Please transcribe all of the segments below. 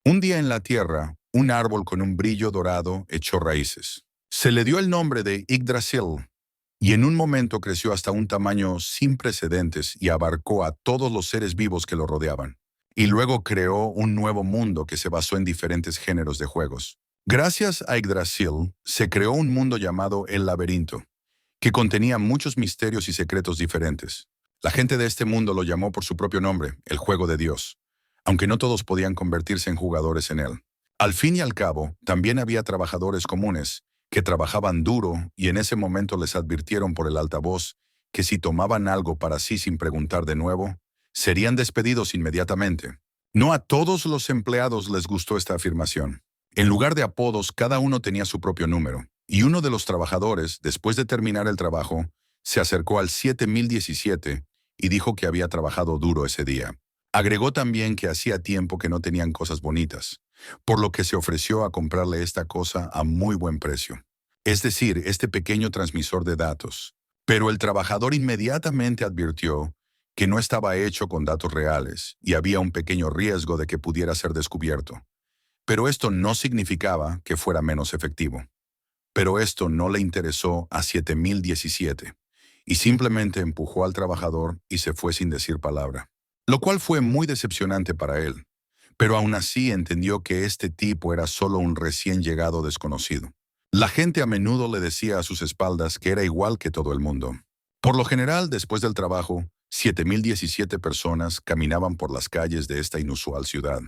Un día en la tierra, un árbol con un brillo dorado echó raíces. Se le dio el nombre de Yggdrasil, y en un momento creció hasta un tamaño sin precedentes y abarcó a todos los seres vivos que lo rodeaban. Y luego creó un nuevo mundo que se basó en diferentes géneros de juegos. Gracias a Yggdrasil, se creó un mundo llamado El Laberinto, que contenía muchos misterios y secretos diferentes. La gente de este mundo lo llamó por su propio nombre, el juego de Dios, aunque no todos podían convertirse en jugadores en él. Al fin y al cabo, también había trabajadores comunes, que trabajaban duro y en ese momento les advirtieron por el altavoz que si tomaban algo para sí sin preguntar de nuevo, serían despedidos inmediatamente. No a todos los empleados les gustó esta afirmación. En lugar de apodos, cada uno tenía su propio número, y uno de los trabajadores, después de terminar el trabajo, se acercó al 7017 y dijo que había trabajado duro ese día. Agregó también que hacía tiempo que no tenían cosas bonitas, por lo que se ofreció a comprarle esta cosa a muy buen precio. Es decir, este pequeño transmisor de datos. Pero el trabajador inmediatamente advirtió que no estaba hecho con datos reales y había un pequeño riesgo de que pudiera ser descubierto. Pero esto no significaba que fuera menos efectivo. Pero esto no le interesó a 7017 y simplemente empujó al trabajador y se fue sin decir palabra, lo cual fue muy decepcionante para él. Pero aún así entendió que este tipo era solo un recién llegado desconocido. La gente a menudo le decía a sus espaldas que era igual que todo el mundo. Por lo general, después del trabajo, 7017 personas caminaban por las calles de esta inusual ciudad,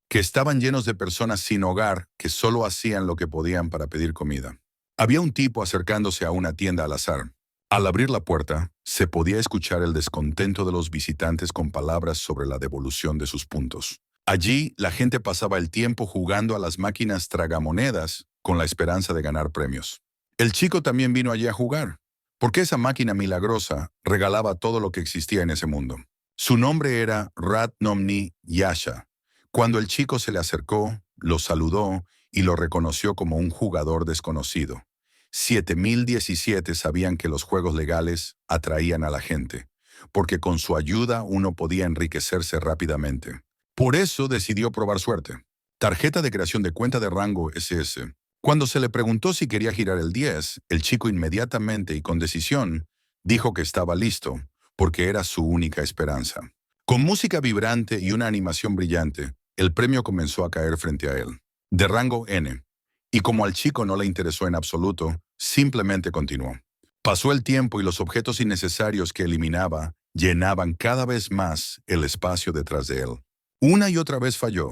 que estaban llenos de personas sin hogar que solo hacían lo que podían para pedir comida. Había un tipo acercándose a una tienda al azar. Al abrir la puerta, se podía escuchar el descontento de los visitantes con palabras sobre la devolución de sus puntos. Allí, la gente pasaba el tiempo jugando a las máquinas tragamonedas con la esperanza de ganar premios. El chico también vino allí a jugar, porque esa máquina milagrosa regalaba todo lo que existía en ese mundo. Su nombre era Ratnomni Yasha. Cuando el chico se le acercó, lo saludó y lo reconoció como un jugador desconocido. 7017 sabían que los juegos legales atraían a la gente, porque con su ayuda uno podía enriquecerse rápidamente. Por eso decidió probar suerte. Tarjeta de creación de cuenta de rango SS. Cuando se le preguntó si quería girar el 10, el chico inmediatamente y con decisión dijo que estaba listo, porque era su única esperanza. Con música vibrante y una animación brillante, el premio comenzó a caer frente a él, de rango N. Y como al chico no le interesó en absoluto, simplemente continuó. Pasó el tiempo y los objetos innecesarios que eliminaba llenaban cada vez más el espacio detrás de él. Una y otra vez falló,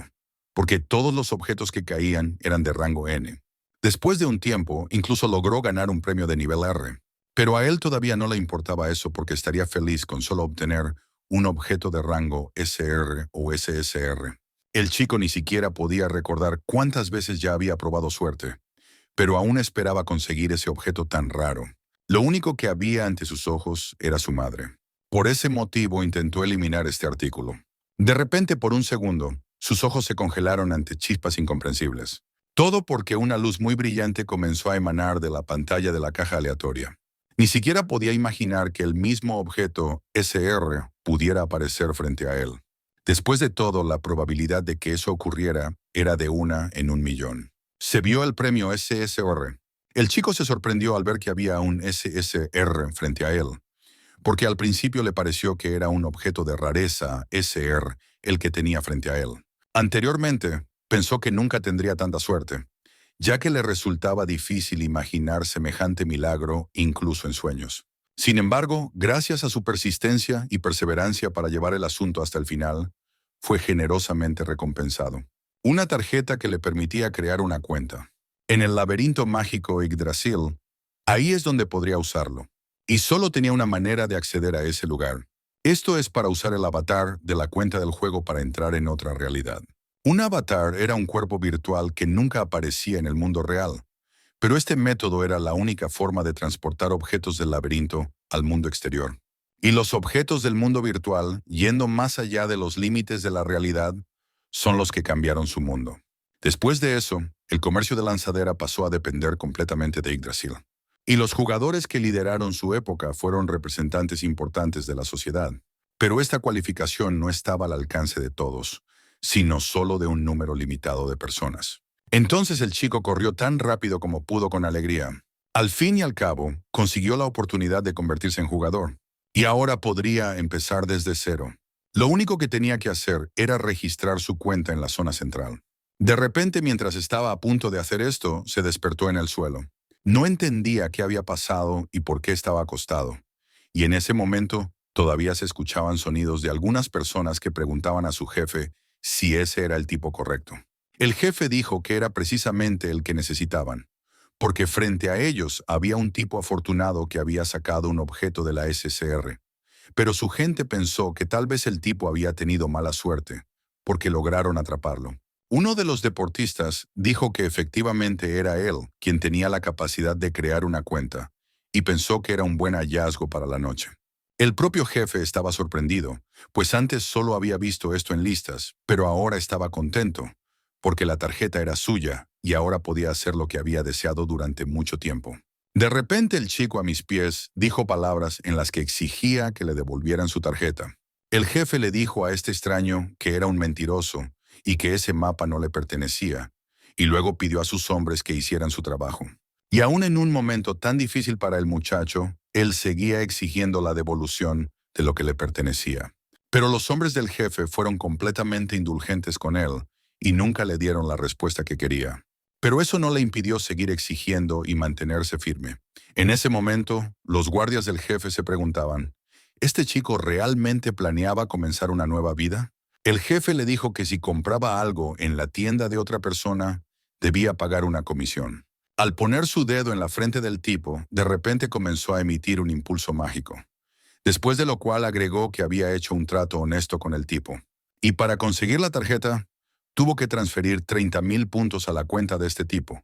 porque todos los objetos que caían eran de rango N. Después de un tiempo, incluso logró ganar un premio de nivel R. Pero a él todavía no le importaba eso porque estaría feliz con solo obtener un objeto de rango SR o SSR. El chico ni siquiera podía recordar cuántas veces ya había probado suerte, pero aún esperaba conseguir ese objeto tan raro. Lo único que había ante sus ojos era su madre. Por ese motivo intentó eliminar este artículo. De repente, por un segundo, sus ojos se congelaron ante chispas incomprensibles. Todo porque una luz muy brillante comenzó a emanar de la pantalla de la caja aleatoria. Ni siquiera podía imaginar que el mismo objeto SR pudiera aparecer frente a él. Después de todo, la probabilidad de que eso ocurriera era de 1 en 1.000.000. Se vio el premio SSR. El chico se sorprendió al ver que había un SSR frente a él, porque al principio le pareció que era un objeto de rareza SR el que tenía frente a él. Anteriormente, pensó que nunca tendría tanta suerte, ya que le resultaba difícil imaginar semejante milagro incluso en sueños. Sin embargo, gracias a su persistencia y perseverancia para llevar el asunto hasta el final, fue generosamente recompensado. Una tarjeta que le permitía crear una cuenta. En el laberinto mágico Yggdrasil, ahí es donde podría usarlo. Y solo tenía una manera de acceder a ese lugar. Esto es para usar el avatar de la cuenta del juego para entrar en otra realidad. Un avatar era un cuerpo virtual que nunca aparecía en el mundo real, pero este método era la única forma de transportar objetos del laberinto al mundo exterior. Y los objetos del mundo virtual, yendo más allá de los límites de la realidad, son los que cambiaron su mundo. Después de eso, el comercio de lanzadera pasó a depender completamente de Yggdrasil. Y los jugadores que lideraron su época fueron representantes importantes de la sociedad. Pero esta cualificación no estaba al alcance de todos, sino solo de un número limitado de personas. Entonces el chico corrió tan rápido como pudo con alegría. Al fin y al cabo, consiguió la oportunidad de convertirse en jugador. Y ahora podría empezar desde cero. Lo único que tenía que hacer era registrar su cuenta en la zona central. De repente, mientras estaba a punto de hacer esto, se despertó en el suelo. No entendía qué había pasado y por qué estaba acostado. Y en ese momento, todavía se escuchaban sonidos de algunas personas que preguntaban a su jefe si ese era el tipo correcto. El jefe dijo que era precisamente el que necesitaban, porque frente a ellos había un tipo afortunado que había sacado un objeto de la SCR. Pero su gente pensó que tal vez el tipo había tenido mala suerte, porque lograron atraparlo. Uno de los deportistas dijo que efectivamente era él quien tenía la capacidad de crear una cuenta, y pensó que era un buen hallazgo para la noche. El propio jefe estaba sorprendido, pues antes solo había visto esto en listas, pero ahora estaba contento, porque la tarjeta era suya y ahora podía hacer lo que había deseado durante mucho tiempo. De repente el chico a mis pies dijo palabras en las que exigía que le devolvieran su tarjeta. El jefe le dijo a este extraño que era un mentiroso y que ese mapa no le pertenecía, y luego pidió a sus hombres que hicieran su trabajo. Y aún en un momento tan difícil para el muchacho, él seguía exigiendo la devolución de lo que le pertenecía. Pero los hombres del jefe fueron completamente indulgentes con él y nunca le dieron la respuesta que quería. Pero eso no le impidió seguir exigiendo y mantenerse firme. En ese momento, los guardias del jefe se preguntaban, ¿este chico realmente planeaba comenzar una nueva vida? El jefe le dijo que si compraba algo en la tienda de otra persona, debía pagar una comisión. Al poner su dedo en la frente del tipo, de repente comenzó a emitir un impulso mágico. Después de lo cual agregó que había hecho un trato honesto con el tipo. Y para conseguir la tarjeta, tuvo que transferir 30,000 puntos a la cuenta de este tipo.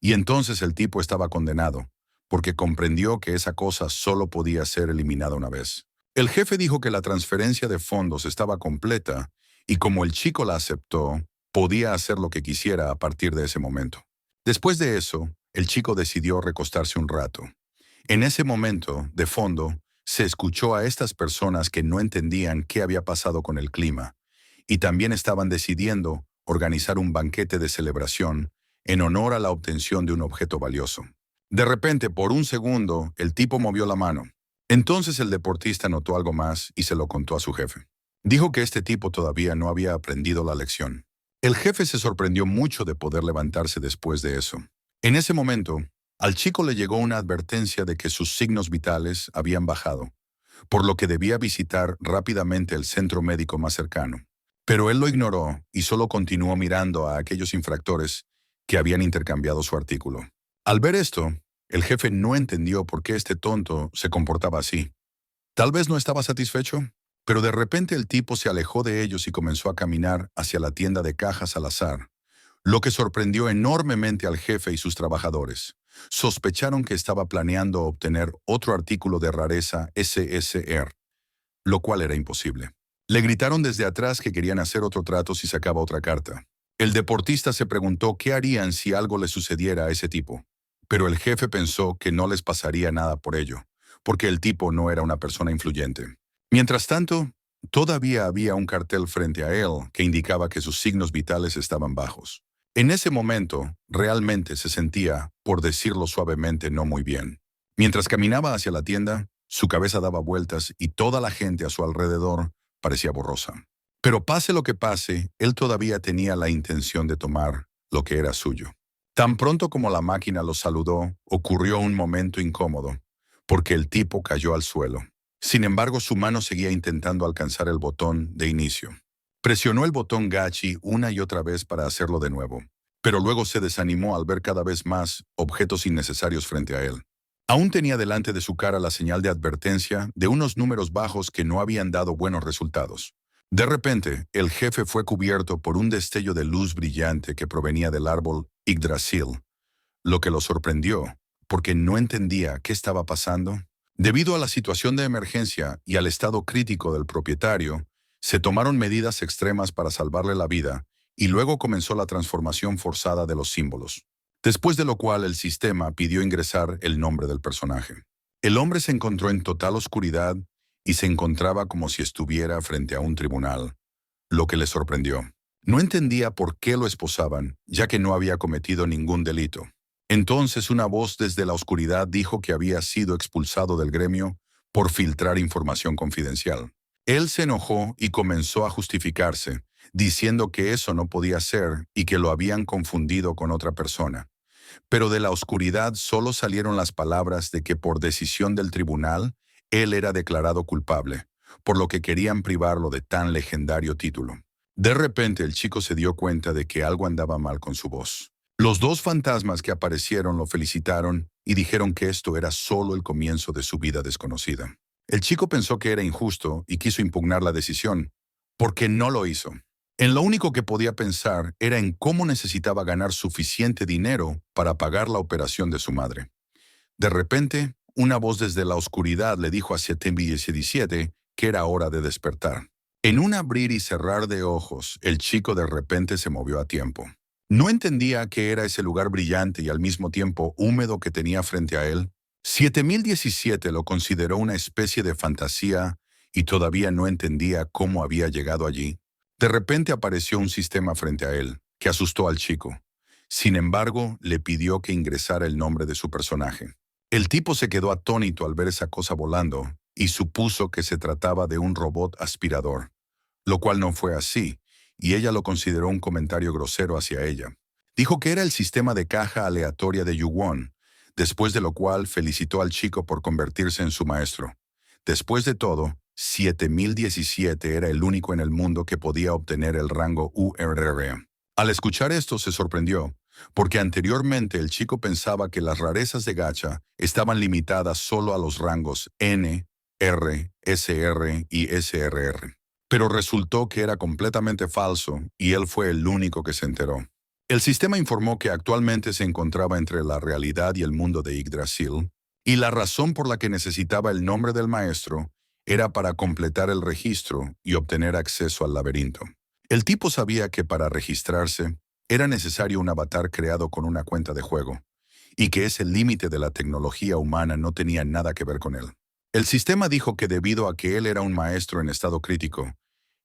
Y entonces el tipo estaba condenado, porque comprendió que esa cosa solo podía ser eliminada una vez. El jefe dijo que la transferencia de fondos estaba completa y como el chico la aceptó, podía hacer lo que quisiera a partir de ese momento. Después de eso, el chico decidió recostarse un rato. En ese momento, de fondo, se escuchó a estas personas que no entendían qué había pasado con el clima, y también estaban decidiendo organizar un banquete de celebración en honor a la obtención de un objeto valioso. De repente, por un segundo, el tipo movió la mano. Entonces el deportista notó algo más y se lo contó a su jefe. Dijo que este tipo todavía no había aprendido la lección. El jefe se sorprendió mucho de poder levantarse después de eso. En ese momento, al chico le llegó una advertencia de que sus signos vitales habían bajado, por lo que debía visitar rápidamente el centro médico más cercano. Pero él lo ignoró y solo continuó mirando a aquellos infractores que habían intercambiado su artículo. Al ver esto, el jefe no entendió por qué este tonto se comportaba así. Tal vez no estaba satisfecho, pero de repente el tipo se alejó de ellos y comenzó a caminar hacia la tienda de cajas al azar, lo que sorprendió enormemente al jefe y sus trabajadores. Sospecharon que estaba planeando obtener otro artículo de rareza SSR, lo cual era imposible. Le gritaron desde atrás que querían hacer otro trato si sacaba otra carta. El deportista se preguntó qué harían si algo le sucediera a ese tipo, pero el jefe pensó que no les pasaría nada por ello, porque el tipo no era una persona influyente. Mientras tanto, todavía había un cartel frente a él que indicaba que sus signos vitales estaban bajos. En ese momento, realmente se sentía, por decirlo suavemente, no muy bien. Mientras caminaba hacia la tienda, su cabeza daba vueltas y toda la gente a su alrededor parecía borrosa. Pero pase lo que pase, él todavía tenía la intención de tomar lo que era suyo. Tan pronto como la máquina lo saludó, ocurrió un momento incómodo, porque el tipo cayó al suelo. Sin embargo, su mano seguía intentando alcanzar el botón de inicio. Presionó el botón Gachi una y otra vez para hacerlo de nuevo, pero luego se desanimó al ver cada vez más objetos innecesarios frente a él. Aún tenía delante de su cara la señal de advertencia de unos números bajos que no habían dado buenos resultados. De repente, el jefe fue cubierto por un destello de luz brillante que provenía del árbol Yggdrasil, lo que lo sorprendió, porque no entendía qué estaba pasando. Debido a la situación de emergencia y al estado crítico del propietario, se tomaron medidas extremas para salvarle la vida y luego comenzó la transformación forzada de los símbolos. Después de lo cual el sistema pidió ingresar el nombre del personaje. El hombre se encontró en total oscuridad y se encontraba como si estuviera frente a un tribunal, lo que le sorprendió. No entendía por qué lo esposaban, ya que no había cometido ningún delito. Entonces una voz desde la oscuridad dijo que había sido expulsado del gremio por filtrar información confidencial. Él se enojó y comenzó a justificarse, diciendo que eso no podía ser y que lo habían confundido con otra persona. Pero de la oscuridad solo salieron las palabras de que por decisión del tribunal, él era declarado culpable, por lo que querían privarlo de tan legendario título. De repente el chico se dio cuenta de que algo andaba mal con su voz. Los dos fantasmas que aparecieron lo felicitaron y dijeron que esto era solo el comienzo de su vida desconocida. El chico pensó que era injusto y quiso impugnar la decisión, porque no lo hizo. En lo único que podía pensar era en cómo necesitaba ganar suficiente dinero para pagar la operación de su madre. De repente, una voz desde la oscuridad le dijo a 717 que era hora de despertar. En un abrir y cerrar de ojos, el chico de repente se movió a tiempo. No entendía qué era ese lugar brillante y al mismo tiempo húmedo que tenía frente a él. 7017 lo consideró una especie de fantasía y todavía no entendía cómo había llegado allí. De repente apareció un sistema frente a él, que asustó al chico. Sin embargo, le pidió que ingresara el nombre de su personaje. El tipo se quedó atónito al ver esa cosa volando y supuso que se trataba de un robot aspirador, lo cual no fue así, y ella lo consideró un comentario grosero hacia ella. Dijo que era el sistema de caja aleatoria de Yuwon, después de lo cual felicitó al chico por convertirse en su maestro. Después de todo, 7017 era el único en el mundo que podía obtener el rango URR. Al escuchar esto se sorprendió, porque anteriormente el chico pensaba que las rarezas de gacha estaban limitadas solo a los rangos N, R, SR y SRR. Pero resultó que era completamente falso y él fue el único que se enteró. El sistema informó que actualmente se encontraba entre la realidad y el mundo de Yggdrasil, y la razón por la que necesitaba el nombre del maestro era para completar el registro y obtener acceso al laberinto. El tipo sabía que para registrarse era necesario un avatar creado con una cuenta de juego, y que ese límite de la tecnología humana no tenía nada que ver con él. El sistema dijo que debido a que él era un maestro en estado crítico,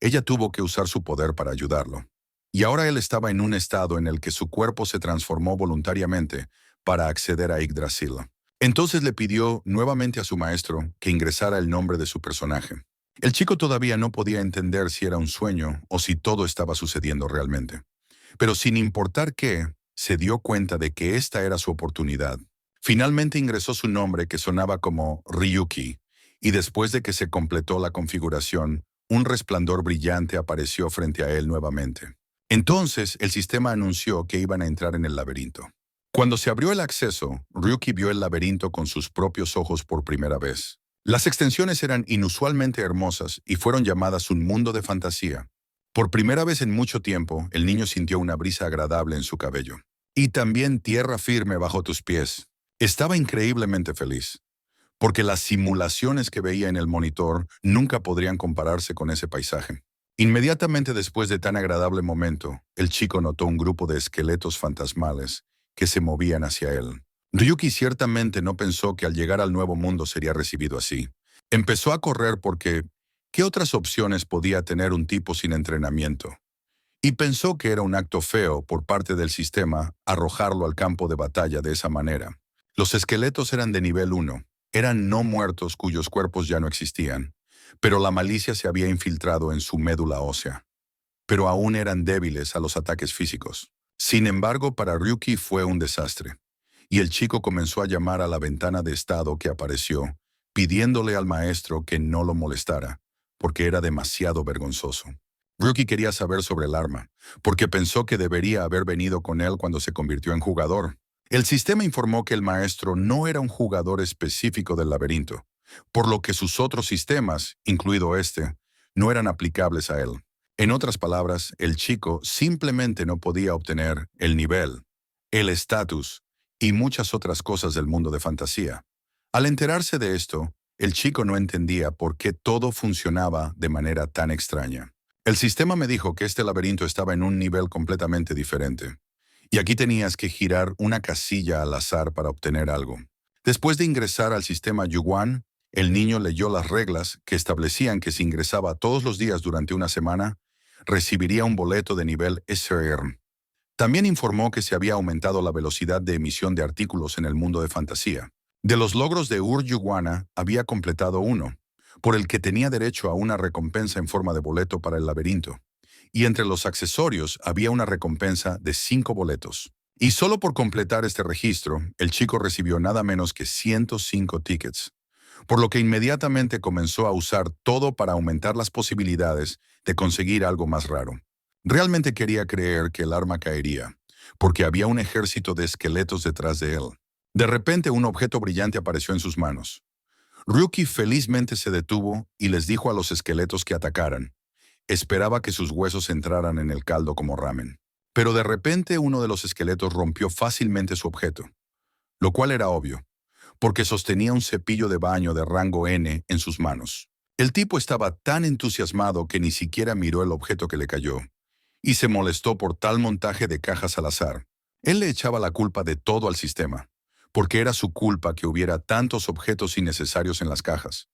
ella tuvo que usar su poder para ayudarlo. Y ahora él estaba en un estado en el que su cuerpo se transformó voluntariamente para acceder a Yggdrasil. Entonces le pidió nuevamente a su maestro que ingresara el nombre de su personaje. El chico todavía no podía entender si era un sueño o si todo estaba sucediendo realmente. Pero sin importar qué, se dio cuenta de que esta era su oportunidad. Finalmente ingresó su nombre que sonaba como Ryuki, y después de que se completó la configuración, un resplandor brillante apareció frente a él nuevamente. Entonces el sistema anunció que iban a entrar en el laberinto. Cuando se abrió el acceso, Ryuki vio el laberinto con sus propios ojos por primera vez. Las extensiones eran inusualmente hermosas y fueron llamadas un mundo de fantasía. Por primera vez en mucho tiempo, el niño sintió una brisa agradable en su cabello. Y también tierra firme bajo tus pies. Estaba increíblemente feliz, porque las simulaciones que veía en el monitor nunca podrían compararse con ese paisaje. Inmediatamente después de tan agradable momento, el chico notó un grupo de esqueletos fantasmales que se movían hacia él. Ryuki ciertamente no pensó que al llegar al nuevo mundo sería recibido así. Empezó a correr porque, ¿qué otras opciones podía tener un tipo sin entrenamiento? Y pensó que era un acto feo por parte del sistema arrojarlo al campo de batalla de esa manera. Los esqueletos eran de nivel 1, eran no muertos cuyos cuerpos ya no existían, pero la malicia se había infiltrado en su médula ósea. Pero aún eran débiles a los ataques físicos. Sin embargo, para Ryuki fue un desastre, y el chico comenzó a llamar a la ventana de estado que apareció, pidiéndole al maestro que no lo molestara, porque era demasiado vergonzoso. Ryuki quería saber sobre el arma, porque pensó que debería haber venido con él cuando se convirtió en jugador. El sistema informó que el maestro no era un jugador específico del laberinto, por lo que sus otros sistemas, incluido este, no eran aplicables a él. En otras palabras, el chico simplemente no podía obtener el nivel, el estatus y muchas otras cosas del mundo de fantasía. Al enterarse de esto, el chico no entendía por qué todo funcionaba de manera tan extraña. El sistema me dijo que este laberinto estaba en un nivel completamente diferente, y aquí tenías que girar una casilla al azar para obtener algo. Después de ingresar al sistema Yuan, el niño leyó las reglas que establecían que si ingresaba todos los días durante una semana, recibiría un boleto de nivel SR. También informó que se había aumentado la velocidad de emisión de artículos en el mundo de fantasía. De los logros de Ur-Yuguana había completado uno, por el que tenía derecho a una recompensa en forma de boleto para el laberinto. Y entre los accesorios había una recompensa de 5 boletos. Y solo por completar este registro, el chico recibió nada menos que 105 tickets, por lo que inmediatamente comenzó a usar todo para aumentar las posibilidades de conseguir algo más raro. Realmente quería creer que el arma caería, porque había un ejército de esqueletos detrás de él. De repente un objeto brillante apareció en sus manos. Ryuki felizmente se detuvo y les dijo a los esqueletos que atacaran. Esperaba que sus huesos entraran en el caldo como ramen. Pero de repente uno de los esqueletos rompió fácilmente su objeto, lo cual era obvio, porque sostenía un cepillo de baño de rango N en sus manos. El tipo estaba tan entusiasmado que ni siquiera miró el objeto que le cayó, y se molestó por tal montaje de cajas al azar. Él le echaba la culpa de todo al sistema, porque era su culpa que hubiera tantos objetos innecesarios en las cajas.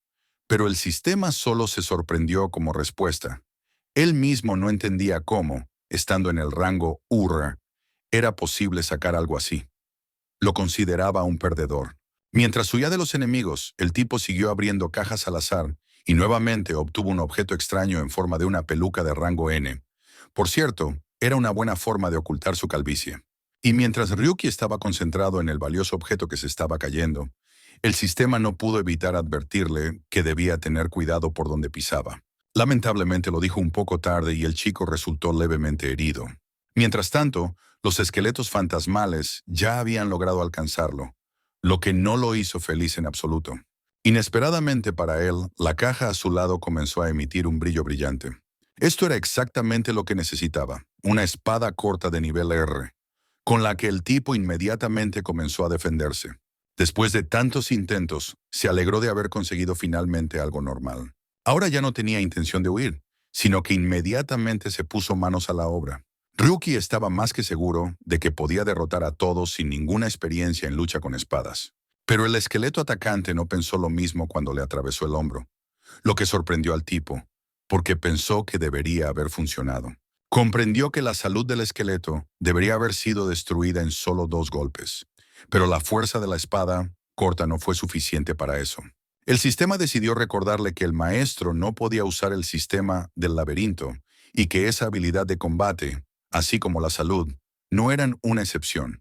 Pero el sistema solo se sorprendió como respuesta. Él mismo no entendía cómo, estando en el rango UR, era posible sacar algo así. Lo consideraba un perdedor. Mientras huía de los enemigos, el tipo siguió abriendo cajas al azar y nuevamente obtuvo un objeto extraño en forma de una peluca de rango N. Por cierto, era una buena forma de ocultar su calvicie. Y mientras Ryuki estaba concentrado en el valioso objeto que se estaba cayendo, el sistema no pudo evitar advertirle que debía tener cuidado por donde pisaba. Lamentablemente lo dijo un poco tarde y el chico resultó levemente herido. Mientras tanto, los esqueletos fantasmales ya habían logrado alcanzarlo, lo que no lo hizo feliz en absoluto. Inesperadamente para él, la caja a su lado comenzó a emitir un brillo brillante. Esto era exactamente lo que necesitaba, una espada corta de nivel R, con la que el tipo inmediatamente comenzó a defenderse. Después de tantos intentos, se alegró de haber conseguido finalmente algo normal. Ahora ya no tenía intención de huir, sino que inmediatamente se puso manos a la obra. Ryuki estaba más que seguro de que podía derrotar a todos sin ninguna experiencia en lucha con espadas. Pero el esqueleto atacante no pensó lo mismo cuando le atravesó el hombro, lo que sorprendió al tipo, porque pensó que debería haber funcionado. Comprendió que la salud del esqueleto debería haber sido destruida en solo 2 golpes, pero la fuerza de la espada corta no fue suficiente para eso. El sistema decidió recordarle que el maestro no podía usar el sistema del laberinto y que esa habilidad de combate, así como la salud, no eran una excepción.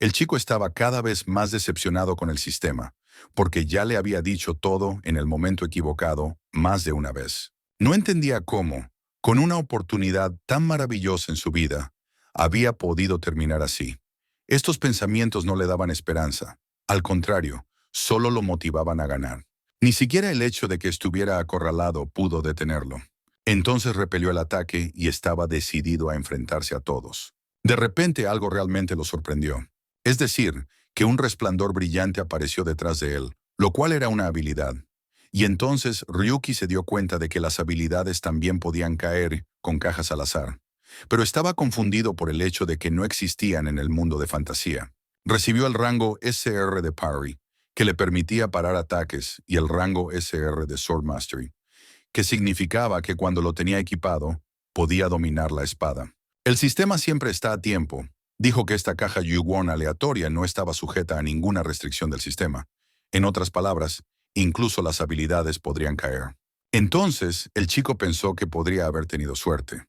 El chico estaba cada vez más decepcionado con el sistema, porque ya le había dicho todo en el momento equivocado más de una vez. No entendía cómo, con una oportunidad tan maravillosa en su vida, había podido terminar así. Estos pensamientos no le daban esperanza. Al contrario, solo lo motivaban a ganar. Ni siquiera el hecho de que estuviera acorralado pudo detenerlo. Entonces repelió el ataque y estaba decidido a enfrentarse a todos. De repente algo realmente lo sorprendió. Es decir, que un resplandor brillante apareció detrás de él, lo cual era una habilidad. Y entonces Ryuki se dio cuenta de que las habilidades también podían caer con cajas al azar. Pero estaba confundido por el hecho de que no existían en el mundo de fantasía. Recibió el rango SR de Parry, que le permitía parar ataques, y el rango SR de Sword Mastery, que significaba que cuando lo tenía equipado, podía dominar la espada. El sistema siempre está a tiempo. Dijo que esta caja Yuwon aleatoria no estaba sujeta a ninguna restricción del sistema. En otras palabras, incluso las habilidades podrían caer. Entonces, el chico pensó que podría haber tenido suerte,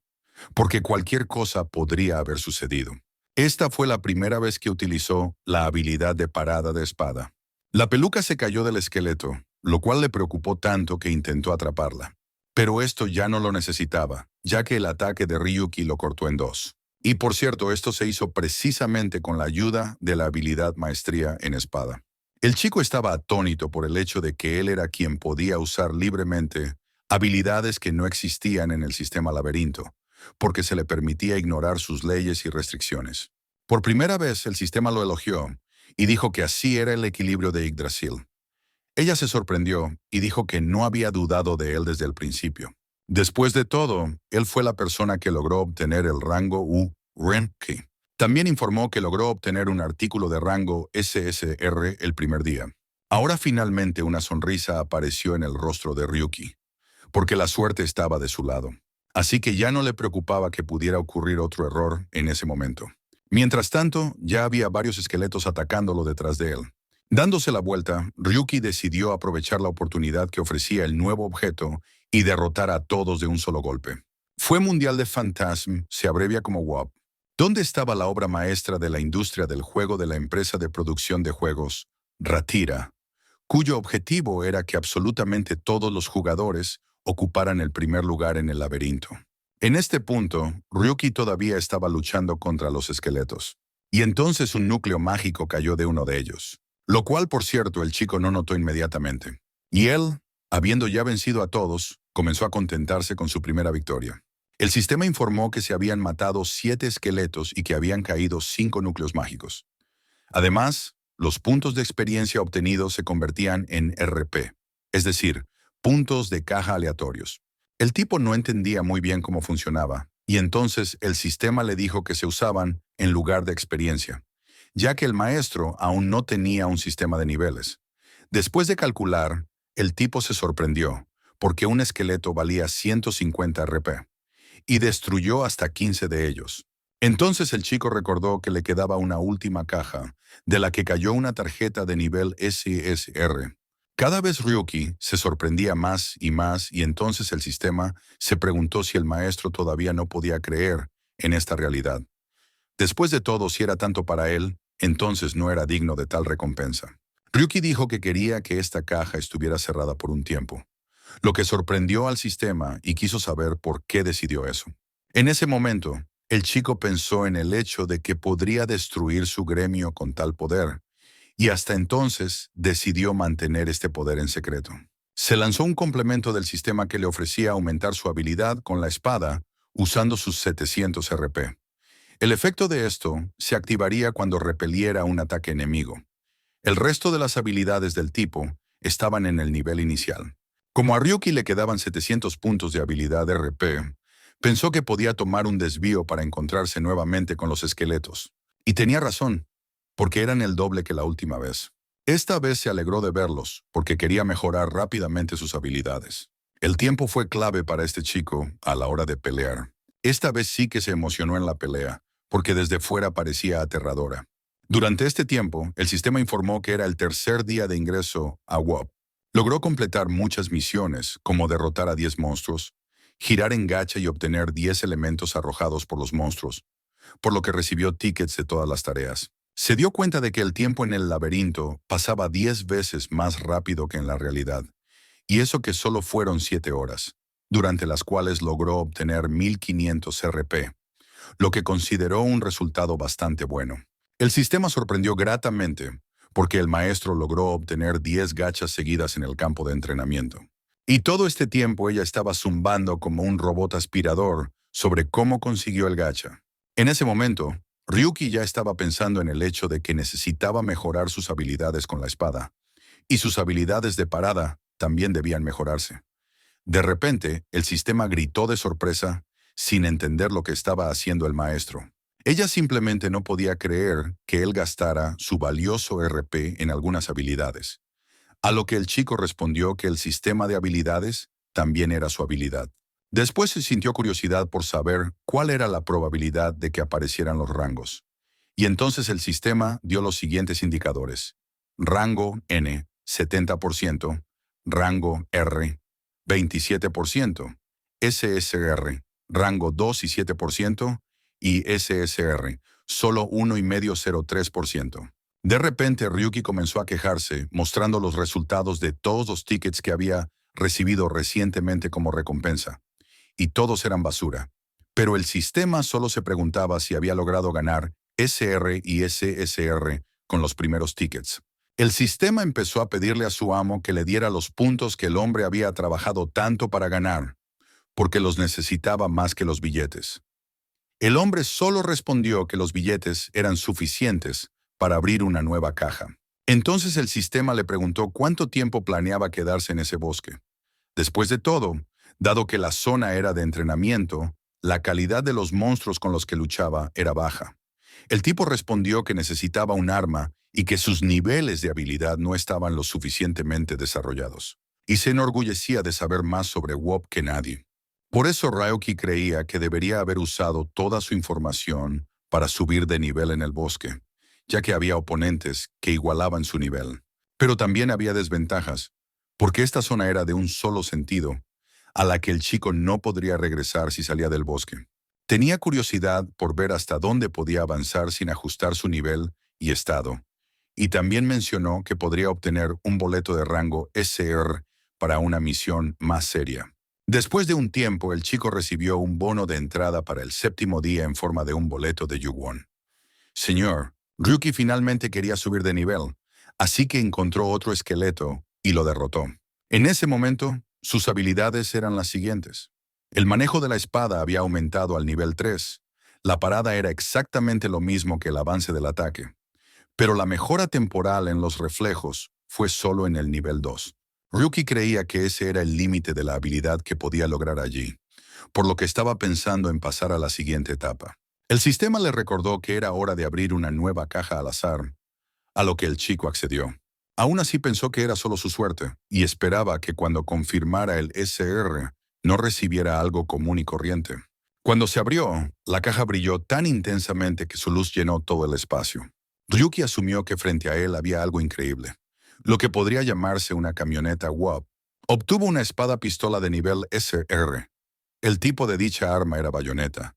porque cualquier cosa podría haber sucedido. Esta fue la primera vez que utilizó la habilidad de parada de espada. La peluca se cayó del esqueleto, lo cual le preocupó tanto que intentó atraparla. Pero esto ya no lo necesitaba, ya que el ataque de Ryuki lo cortó en 2. Y por cierto, esto se hizo precisamente con la ayuda de la habilidad maestría en espada. El chico estaba atónito por el hecho de que él era quien podía usar libremente habilidades que no existían en el sistema laberinto, porque se le permitía ignorar sus leyes y restricciones. Por primera vez el sistema lo elogió y dijo que así era el equilibrio de Yggdrasil. Ella se sorprendió y dijo que no había dudado de él desde el principio. Después de todo, él fue la persona que logró obtener el rango U-Renki. También informó que logró obtener un artículo de rango SSR el primer día. Ahora finalmente una sonrisa apareció en el rostro de Ryuki, porque la suerte estaba de su lado. así que ya no le preocupaba que pudiera ocurrir otro error en ese momento. Mientras tanto, ya había varios esqueletos atacándolo detrás de él. Dándose la vuelta, Ryuki decidió aprovechar la oportunidad que ofrecía el nuevo objeto y derrotar a todos de un solo golpe. Fue Mundial de Phantasm, se abrevia como WOP. ¿Dónde estaba la obra maestra de la industria del juego de la empresa de producción de juegos, Ratira, cuyo objetivo era que absolutamente todos los jugadores ocuparan el primer lugar en el laberinto? En este punto, Ryuki todavía estaba luchando contra los esqueletos. Y entonces un núcleo mágico cayó de uno de ellos. Lo cual, por cierto, el chico no notó inmediatamente. Y él, habiendo ya vencido a todos, comenzó a contentarse con su primera victoria. El sistema informó que se habían matado 7 esqueletos y que habían caído 5 núcleos mágicos. Además, los puntos de experiencia obtenidos se convertían en RP, es decir, puntos de caja aleatorios. El tipo no entendía muy bien cómo funcionaba, y entonces el sistema le dijo que se usaban en lugar de experiencia, ya que el maestro aún no tenía un sistema de niveles. Después de calcular, el tipo se sorprendió, porque un esqueleto valía 150 RP, y destruyó hasta 15 de ellos. Entonces el chico recordó que le quedaba una última caja, de la que cayó una tarjeta de nivel SSR. Cada vez Ryuki se sorprendía más, y entonces el sistema se preguntó si el maestro todavía no podía creer en esta realidad. Después de todo, si era tanto para él, entonces no era digno de tal recompensa. Ryuki dijo que quería que esta caja estuviera cerrada por un tiempo, lo que sorprendió al sistema y quiso saber por qué decidió eso. En ese momento, el chico pensó en el hecho de que podría destruir su gremio con tal poder, y hasta entonces decidió mantener este poder en secreto. Se lanzó un complemento del sistema que le ofrecía aumentar su habilidad con la espada usando sus 700 RP. El efecto de esto se activaría cuando repeliera un ataque enemigo. El resto de las habilidades del tipo estaban en el nivel inicial. Como a Ryuki le quedaban 700 puntos de habilidad RP, pensó que podía tomar un desvío para encontrarse nuevamente con los esqueletos. Y tenía razón, porque eran el doble que la última vez. Esta vez se alegró de verlos, porque quería mejorar rápidamente sus habilidades. El tiempo fue clave para este chico a la hora de pelear. Esta vez sí que se emocionó en la pelea, porque desde fuera parecía aterradora. Durante este tiempo, el sistema informó que era el tercer día de ingreso a WOP. Logró completar muchas misiones, como derrotar a 10 monstruos, girar en gacha y obtener 10 elementos arrojados por los monstruos, por lo que recibió tickets de todas las tareas. Se dio cuenta de que el tiempo en el laberinto pasaba 10 veces más rápido que en la realidad, y eso que solo fueron 7 horas, durante las cuales logró obtener 1500 RP, lo que consideró un resultado bastante bueno. El sistema sorprendió gratamente, porque el maestro logró obtener 10 gachas seguidas en el campo de entrenamiento. Y todo este tiempo ella estaba zumbando como un robot aspirador sobre cómo consiguió el gacha. En ese momento, Ryuki ya estaba pensando en el hecho de que necesitaba mejorar sus habilidades con la espada, y sus habilidades de parada también debían mejorarse. De repente, el sistema gritó de sorpresa, sin entender lo que estaba haciendo el maestro. Ella simplemente no podía creer que él gastara su valioso RP en algunas habilidades, a lo que el chico respondió que el sistema de habilidades también era su habilidad. Después se sintió curiosidad por saber cuál era la probabilidad de que aparecieran los rangos. Y entonces el sistema dio los siguientes indicadores. Rango N, 70%, rango R, 27%, SSR, rango 2 y 7%, y SSR, solo 1,503%. De repente, Ryuki comenzó a quejarse, mostrando los resultados de todos los tickets que había recibido recientemente como recompensa. Y todos eran basura. Pero el sistema solo se preguntaba si había logrado ganar SR y SSR con los primeros tickets. El sistema empezó a pedirle a su amo que le diera los puntos que el hombre había trabajado tanto para ganar, porque los necesitaba más que los billetes. El hombre solo respondió que los billetes eran suficientes para abrir una nueva caja. Entonces el sistema le preguntó cuánto tiempo planeaba quedarse en ese bosque. Después de todo, dado que la zona era de entrenamiento, la calidad de los monstruos con los que luchaba era baja. El tipo respondió que necesitaba un arma y que sus niveles de habilidad no estaban lo suficientemente desarrollados. Y se enorgullecía de saber más sobre WOP que nadie. Por eso Ryoki creía que debería haber usado toda su información para subir de nivel en el bosque, ya que había oponentes que igualaban su nivel. Pero también había desventajas, porque esta zona era de un solo sentido, a la que el chico no podría regresar si salía del bosque. Tenía curiosidad por ver hasta dónde podía avanzar sin ajustar su nivel y estado, y también mencionó que podría obtener un boleto de rango SR para una misión más seria. Después de un tiempo, el chico recibió un bono de entrada para el séptimo día en forma de un boleto de Yuwon. Señor, Ryuki finalmente quería subir de nivel, así que encontró otro esqueleto y lo derrotó. En ese momento, sus habilidades eran las siguientes. El manejo de la espada había aumentado al nivel 3. La parada era exactamente lo mismo que el avance del ataque. Pero la mejora temporal en los reflejos fue solo en el nivel 2. Ryuki creía que ese era el límite de la habilidad que podía lograr allí, por lo que estaba pensando en pasar a la siguiente etapa. El sistema le recordó que era hora de abrir una nueva caja al azar, a lo que el chico accedió. Aún así pensó que era solo su suerte, y esperaba que cuando confirmara el SR no recibiera algo común y corriente. Cuando se abrió, la caja brilló tan intensamente que su luz llenó todo el espacio. Ryuki asumió que frente a él había algo increíble, lo que podría llamarse una camioneta WAP. Obtuvo una espada pistola de nivel SR. El tipo de dicha arma era bayoneta,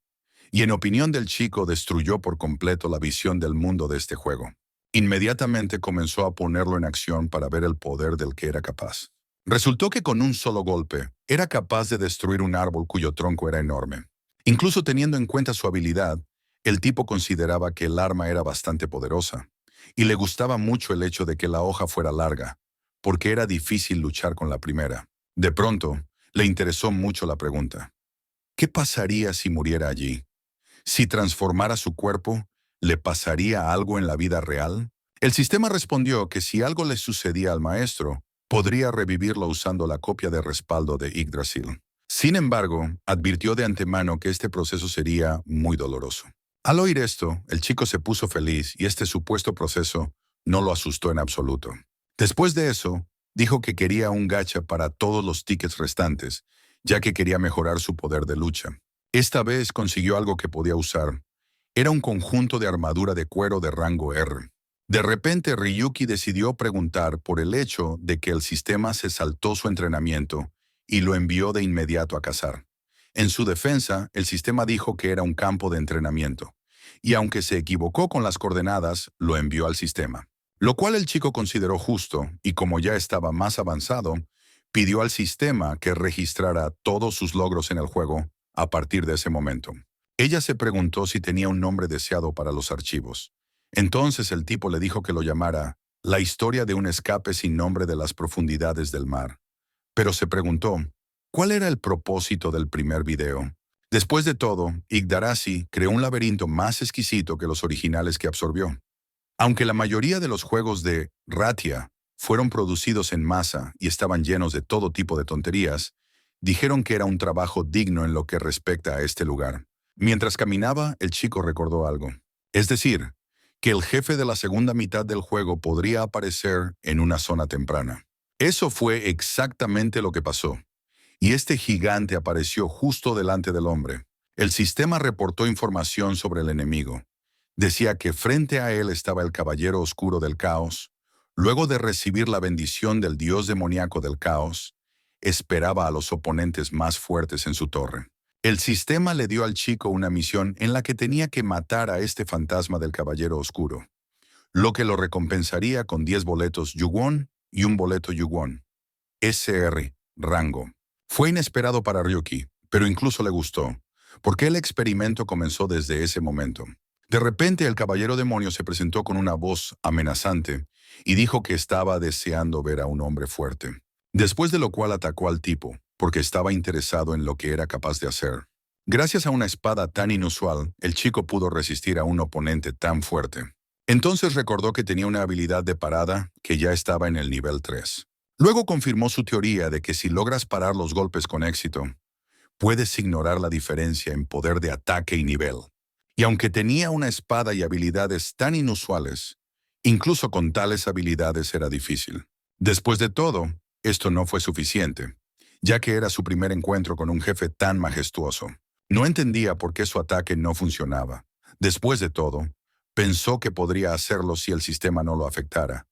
y en opinión del chico destruyó por completo la visión del mundo de este juego. Inmediatamente comenzó a ponerlo en acción para ver el poder del que era capaz. Resultó que con un solo golpe, era capaz de destruir un árbol cuyo tronco era enorme. Incluso teniendo en cuenta su habilidad, el tipo consideraba que el arma era bastante poderosa, y le gustaba mucho el hecho de que la hoja fuera larga, porque era difícil luchar con la primera. De pronto, le interesó mucho la pregunta: ¿qué pasaría si muriera allí? Si transformara su cuerpo, ¿le pasaría algo en la vida real? El sistema respondió que si algo le sucedía al maestro, podría revivirlo usando la copia de respaldo de Yggdrasil. Sin embargo, advirtió de antemano que este proceso sería muy doloroso. Al oír esto, el chico se puso feliz y este supuesto proceso no lo asustó en absoluto. Después de eso, dijo que quería un gacha para todos los tickets restantes, ya que quería mejorar su poder de lucha. Esta vez consiguió algo que podía usar. Era un conjunto de armadura de cuero de rango R. De repente, Ryuki decidió preguntar por el hecho de que el sistema se saltó su entrenamiento y lo envió de inmediato a cazar. En su defensa, el sistema dijo que era un campo de entrenamiento, y aunque se equivocó con las coordenadas, lo envió al sistema. Lo cual el chico consideró justo, y como ya estaba más avanzado, pidió al sistema que registrara todos sus logros en el juego a partir de ese momento. Ella se preguntó si tenía un nombre deseado para los archivos. Entonces el tipo le dijo que lo llamara La historia de un escape sin nombre de las profundidades del mar. Pero se preguntó, ¿cuál era el propósito del primer video? Después de todo, Yggdrasil creó un laberinto más exquisito que los originales que absorbió. Aunque la mayoría de los juegos de Ratia fueron producidos en masa y estaban llenos de todo tipo de tonterías, dijeron que era un trabajo digno en lo que respecta a este lugar. Mientras caminaba, el chico recordó algo. Es decir, que el jefe de la segunda mitad del juego podría aparecer en una zona temprana. Eso fue exactamente lo que pasó. Y este gigante apareció justo delante del hombre. El sistema reportó información sobre el enemigo. Decía que frente a él estaba el caballero oscuro del caos. Luego de recibir la bendición del dios demoníaco del caos, esperaba a los oponentes más fuertes en su torre. El sistema le dio al chico una misión en la que tenía que matar a este fantasma del caballero oscuro, lo que lo recompensaría con 10 boletos Yuwon y un boleto Yuwon. SR, rango. Fue inesperado para Ryuki, pero incluso le gustó, porque el experimento comenzó desde ese momento. De repente el caballero demonio se presentó con una voz amenazante y dijo que estaba deseando ver a un hombre fuerte. Después de lo cual atacó al tipo, porque estaba interesado en lo que era capaz de hacer. Gracias a una espada tan inusual, el chico pudo resistir a un oponente tan fuerte. Entonces recordó que tenía una habilidad de parada que ya estaba en el nivel 3. Luego confirmó su teoría de que si logras parar los golpes con éxito, puedes ignorar la diferencia en poder de ataque y nivel. Y aunque tenía una espada y habilidades tan inusuales, incluso con tales habilidades era difícil. Después de todo, esto no fue suficiente. ya que era su primer encuentro con un jefe tan majestuoso. No entendía por qué su ataque no funcionaba. Después de todo, pensó que podría hacerlo si el sistema no lo afectara,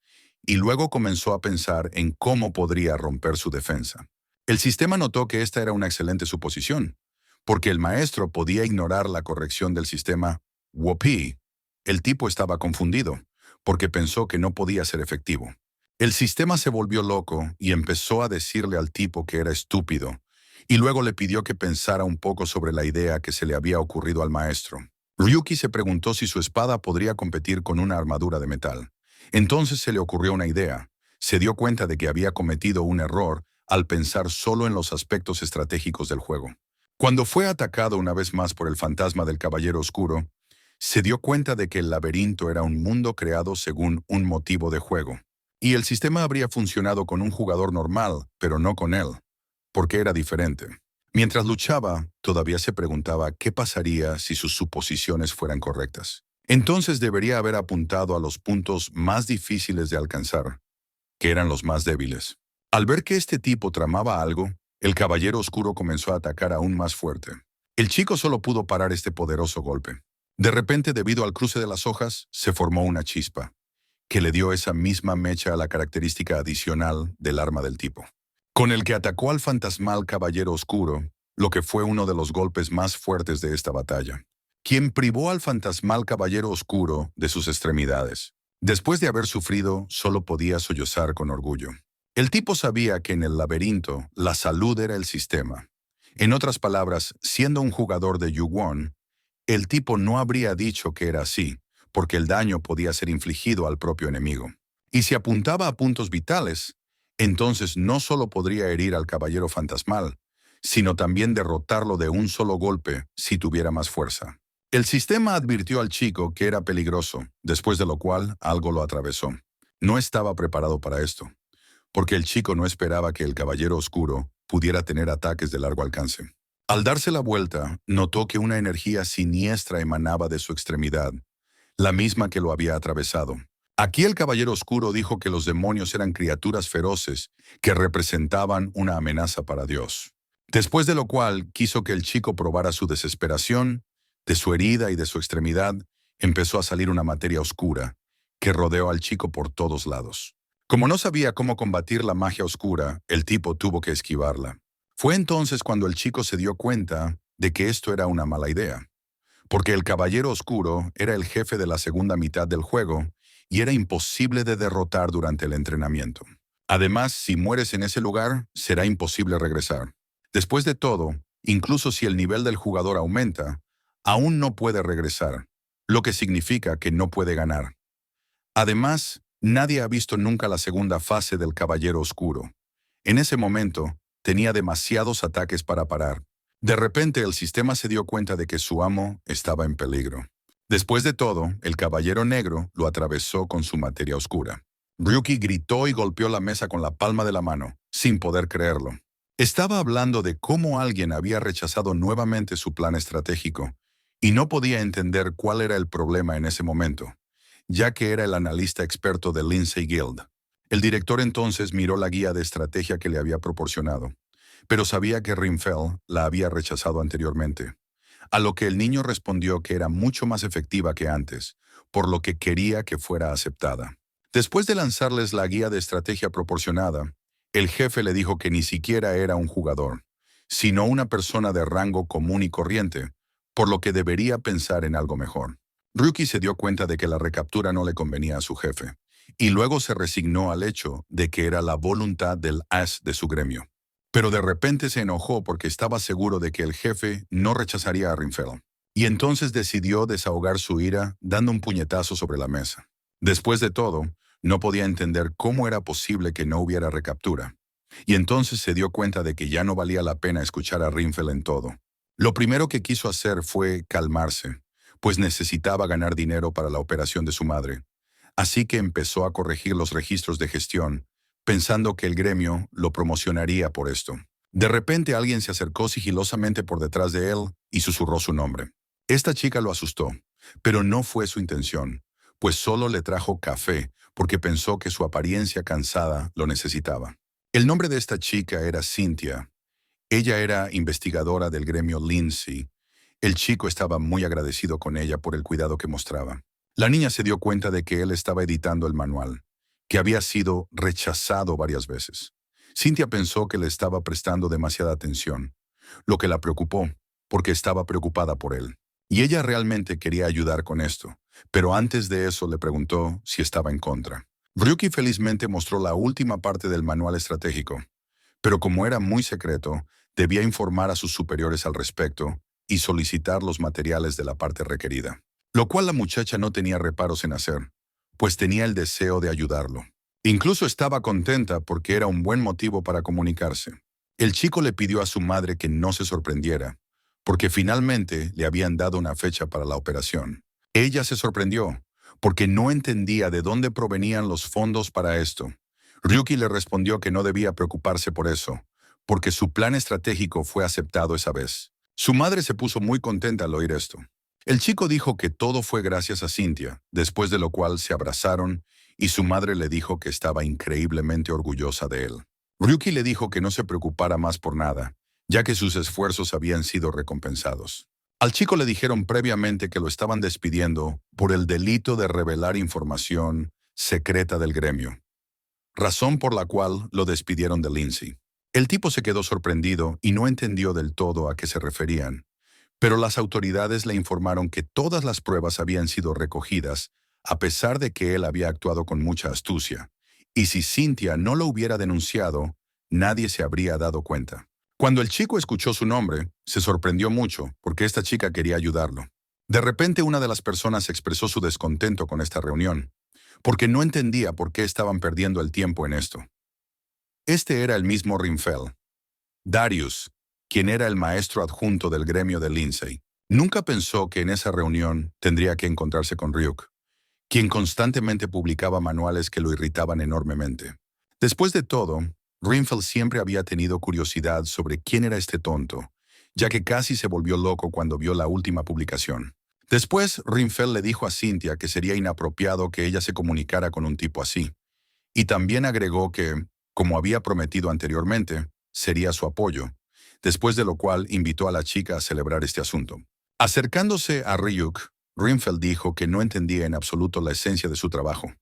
y luego comenzó a pensar en cómo podría romper su defensa. El sistema notó que esta era una excelente suposición, porque el maestro podía ignorar la corrección del sistema WOPI. El tipo estaba confundido, porque pensó que no podía ser efectivo. El sistema se volvió loco y empezó a decirle al tipo que era estúpido, y luego le pidió que pensara un poco sobre la idea que se le había ocurrido al maestro. Ryuki se preguntó si su espada podría competir con una armadura de metal. Entonces se le ocurrió una idea. Se dio cuenta de que había cometido un error al pensar solo en los aspectos estratégicos del juego. Cuando fue atacado una vez más por el fantasma del Caballero Oscuro, se dio cuenta de que el laberinto era un mundo creado según un motivo de juego. Y el sistema habría funcionado con un jugador normal, pero no con él, porque era diferente. Mientras luchaba, todavía se preguntaba qué pasaría si sus suposiciones fueran correctas. Entonces debería haber apuntado a los puntos más difíciles de alcanzar, que eran los más débiles. Al ver que este tipo tramaba algo, el Caballero Oscuro comenzó a atacar aún más fuerte. El chico solo pudo parar este poderoso golpe. De repente, debido al cruce de las hojas, se formó una chispa, que le dio esa misma mecha a la característica adicional del arma del tipo, con el que atacó al fantasmal Caballero Oscuro, lo que fue uno de los golpes más fuertes de esta batalla, quien privó al fantasmal Caballero Oscuro de sus extremidades. Después de haber sufrido, solo podía sollozar con orgullo. El tipo sabía que en el laberinto la salud era el sistema. En otras palabras, siendo un jugador de Yu-Won, el tipo no habría dicho que era así, porque el daño podía ser infligido al propio enemigo. Y si apuntaba a puntos vitales, entonces no solo podría herir al caballero fantasmal, sino también derrotarlo de un solo golpe si tuviera más fuerza. El sistema advirtió al chico que era peligroso, después de lo cual algo lo atravesó. No estaba preparado para esto, porque el chico no esperaba que el caballero oscuro pudiera tener ataques de largo alcance. Al darse la vuelta, notó que una energía siniestra emanaba de su extremidad, la misma que lo había atravesado. Aquí el Caballero Oscuro dijo que los demonios eran criaturas feroces que representaban una amenaza para Dios. Después de lo cual quiso que el chico probara su desesperación, de su herida y de su extremidad, empezó a salir una materia oscura que rodeó al chico por todos lados. Como no sabía cómo combatir la magia oscura, el tipo tuvo que esquivarla. Fue entonces cuando el chico se dio cuenta de que esto era una mala idea, porque el Caballero Oscuro era el jefe de la segunda mitad del juego y era imposible de derrotar durante el entrenamiento. Además, si mueres en ese lugar, será imposible regresar. Después de todo, incluso si el nivel del jugador aumenta, aún no puede regresar, lo que significa que no puede ganar. Además, nadie ha visto nunca la segunda fase del Caballero Oscuro. En ese momento, tenía demasiados ataques para parar. De repente el sistema se dio cuenta de que su amo estaba en peligro. Después de todo, el Caballero Negro lo atravesó con su materia oscura. Ryuki gritó y golpeó la mesa con la palma de la mano, sin poder creerlo. Estaba hablando de cómo alguien había rechazado nuevamente su plan estratégico, y no podía entender cuál era el problema en ese momento, ya que era el analista experto de Lindsay Guild. El director entonces miró la guía de estrategia que le había proporcionado, pero sabía que Rinfell la había rechazado anteriormente, a lo que el niño respondió que era mucho más efectiva que antes, por lo que quería que fuera aceptada. Después de lanzarles la guía de estrategia proporcionada, el jefe le dijo que ni siquiera era un jugador, sino una persona de rango común y corriente, por lo que debería pensar en algo mejor. Ryuki se dio cuenta de que la recaptura no le convenía a su jefe, y luego se resignó al hecho de que era la voluntad del as de su gremio. Pero de repente se enojó porque estaba seguro de que el jefe no rechazaría a Rinfell, y entonces decidió desahogar su ira dando un puñetazo sobre la mesa. Después de todo, no podía entender cómo era posible que no hubiera recaptura, y entonces se dio cuenta de que ya no valía la pena escuchar a Rinfell en todo. Lo primero que quiso hacer fue calmarse, pues necesitaba ganar dinero para la operación de su madre. Así que empezó a corregir los registros de gestión, pensando que el gremio lo promocionaría por esto. De repente alguien se acercó sigilosamente por detrás de él y susurró su nombre. Esta chica lo asustó, pero no fue su intención, pues solo le trajo café porque pensó que su apariencia cansada lo necesitaba. El nombre de esta chica era Cynthia, Ella era investigadora del gremio Lindsay. El chico estaba muy agradecido con ella por el cuidado que mostraba. La niña se dio cuenta de que él estaba editando el manual, que había sido rechazado varias veces. Cynthia pensó que le estaba prestando demasiada atención, lo que la preocupó, porque estaba preocupada por él. Y ella realmente quería ayudar con esto, pero antes de eso le preguntó si estaba en contra. Ryuki felizmente mostró la última parte del manual estratégico, pero como era muy secreto, debía informar a sus superiores al respecto y solicitar los materiales de la parte requerida, lo cual la muchacha no tenía reparos en hacer, pues tenía el deseo de ayudarlo. Incluso estaba contenta porque era un buen motivo para comunicarse. El chico le pidió a su madre que no se sorprendiera, porque finalmente le habían dado una fecha para la operación. Ella se sorprendió, porque no entendía de dónde provenían los fondos para esto. Ryuki le respondió que no debía preocuparse por eso, porque su plan estratégico fue aceptado esa vez. Su madre se puso muy contenta al oír esto. El chico dijo que todo fue gracias a Cynthia, después de lo cual se abrazaron y su madre le dijo que estaba increíblemente orgullosa de él. Ryuki le dijo que no se preocupara más por nada, ya que sus esfuerzos habían sido recompensados. Al chico le dijeron previamente que lo estaban despidiendo por el delito de revelar información secreta del gremio, razón por la cual lo despidieron de Lindsay. El tipo se quedó sorprendido y no entendió del todo a qué se referían, pero las autoridades le informaron que todas las pruebas habían sido recogidas, a pesar de que él había actuado con mucha astucia, y si Cynthia no lo hubiera denunciado, nadie se habría dado cuenta. Cuando el chico escuchó su nombre, se sorprendió mucho, porque esta chica quería ayudarlo. De repente una de las personas expresó su descontento con esta reunión, porque no entendía por qué estaban perdiendo el tiempo en esto. Este era el mismo Rinfell, Darius, quien era el maestro adjunto del gremio de Lindsay. Nunca pensó que en esa reunión tendría que encontrarse con Ryuk, quien constantemente publicaba manuales que lo irritaban enormemente. Después de todo, Rinfell siempre había tenido curiosidad sobre quién era este tonto, ya que casi se volvió loco cuando vio la última publicación. Después, Rinfell le dijo a Cynthia que sería inapropiado que ella se comunicara con un tipo así, y también agregó que, como había prometido anteriormente, sería su apoyo, después de lo cual invitó a la chica a celebrar este asunto. Acercándose a Ryuk, Rinfell dijo que no entendía en absoluto la esencia de su trabajo,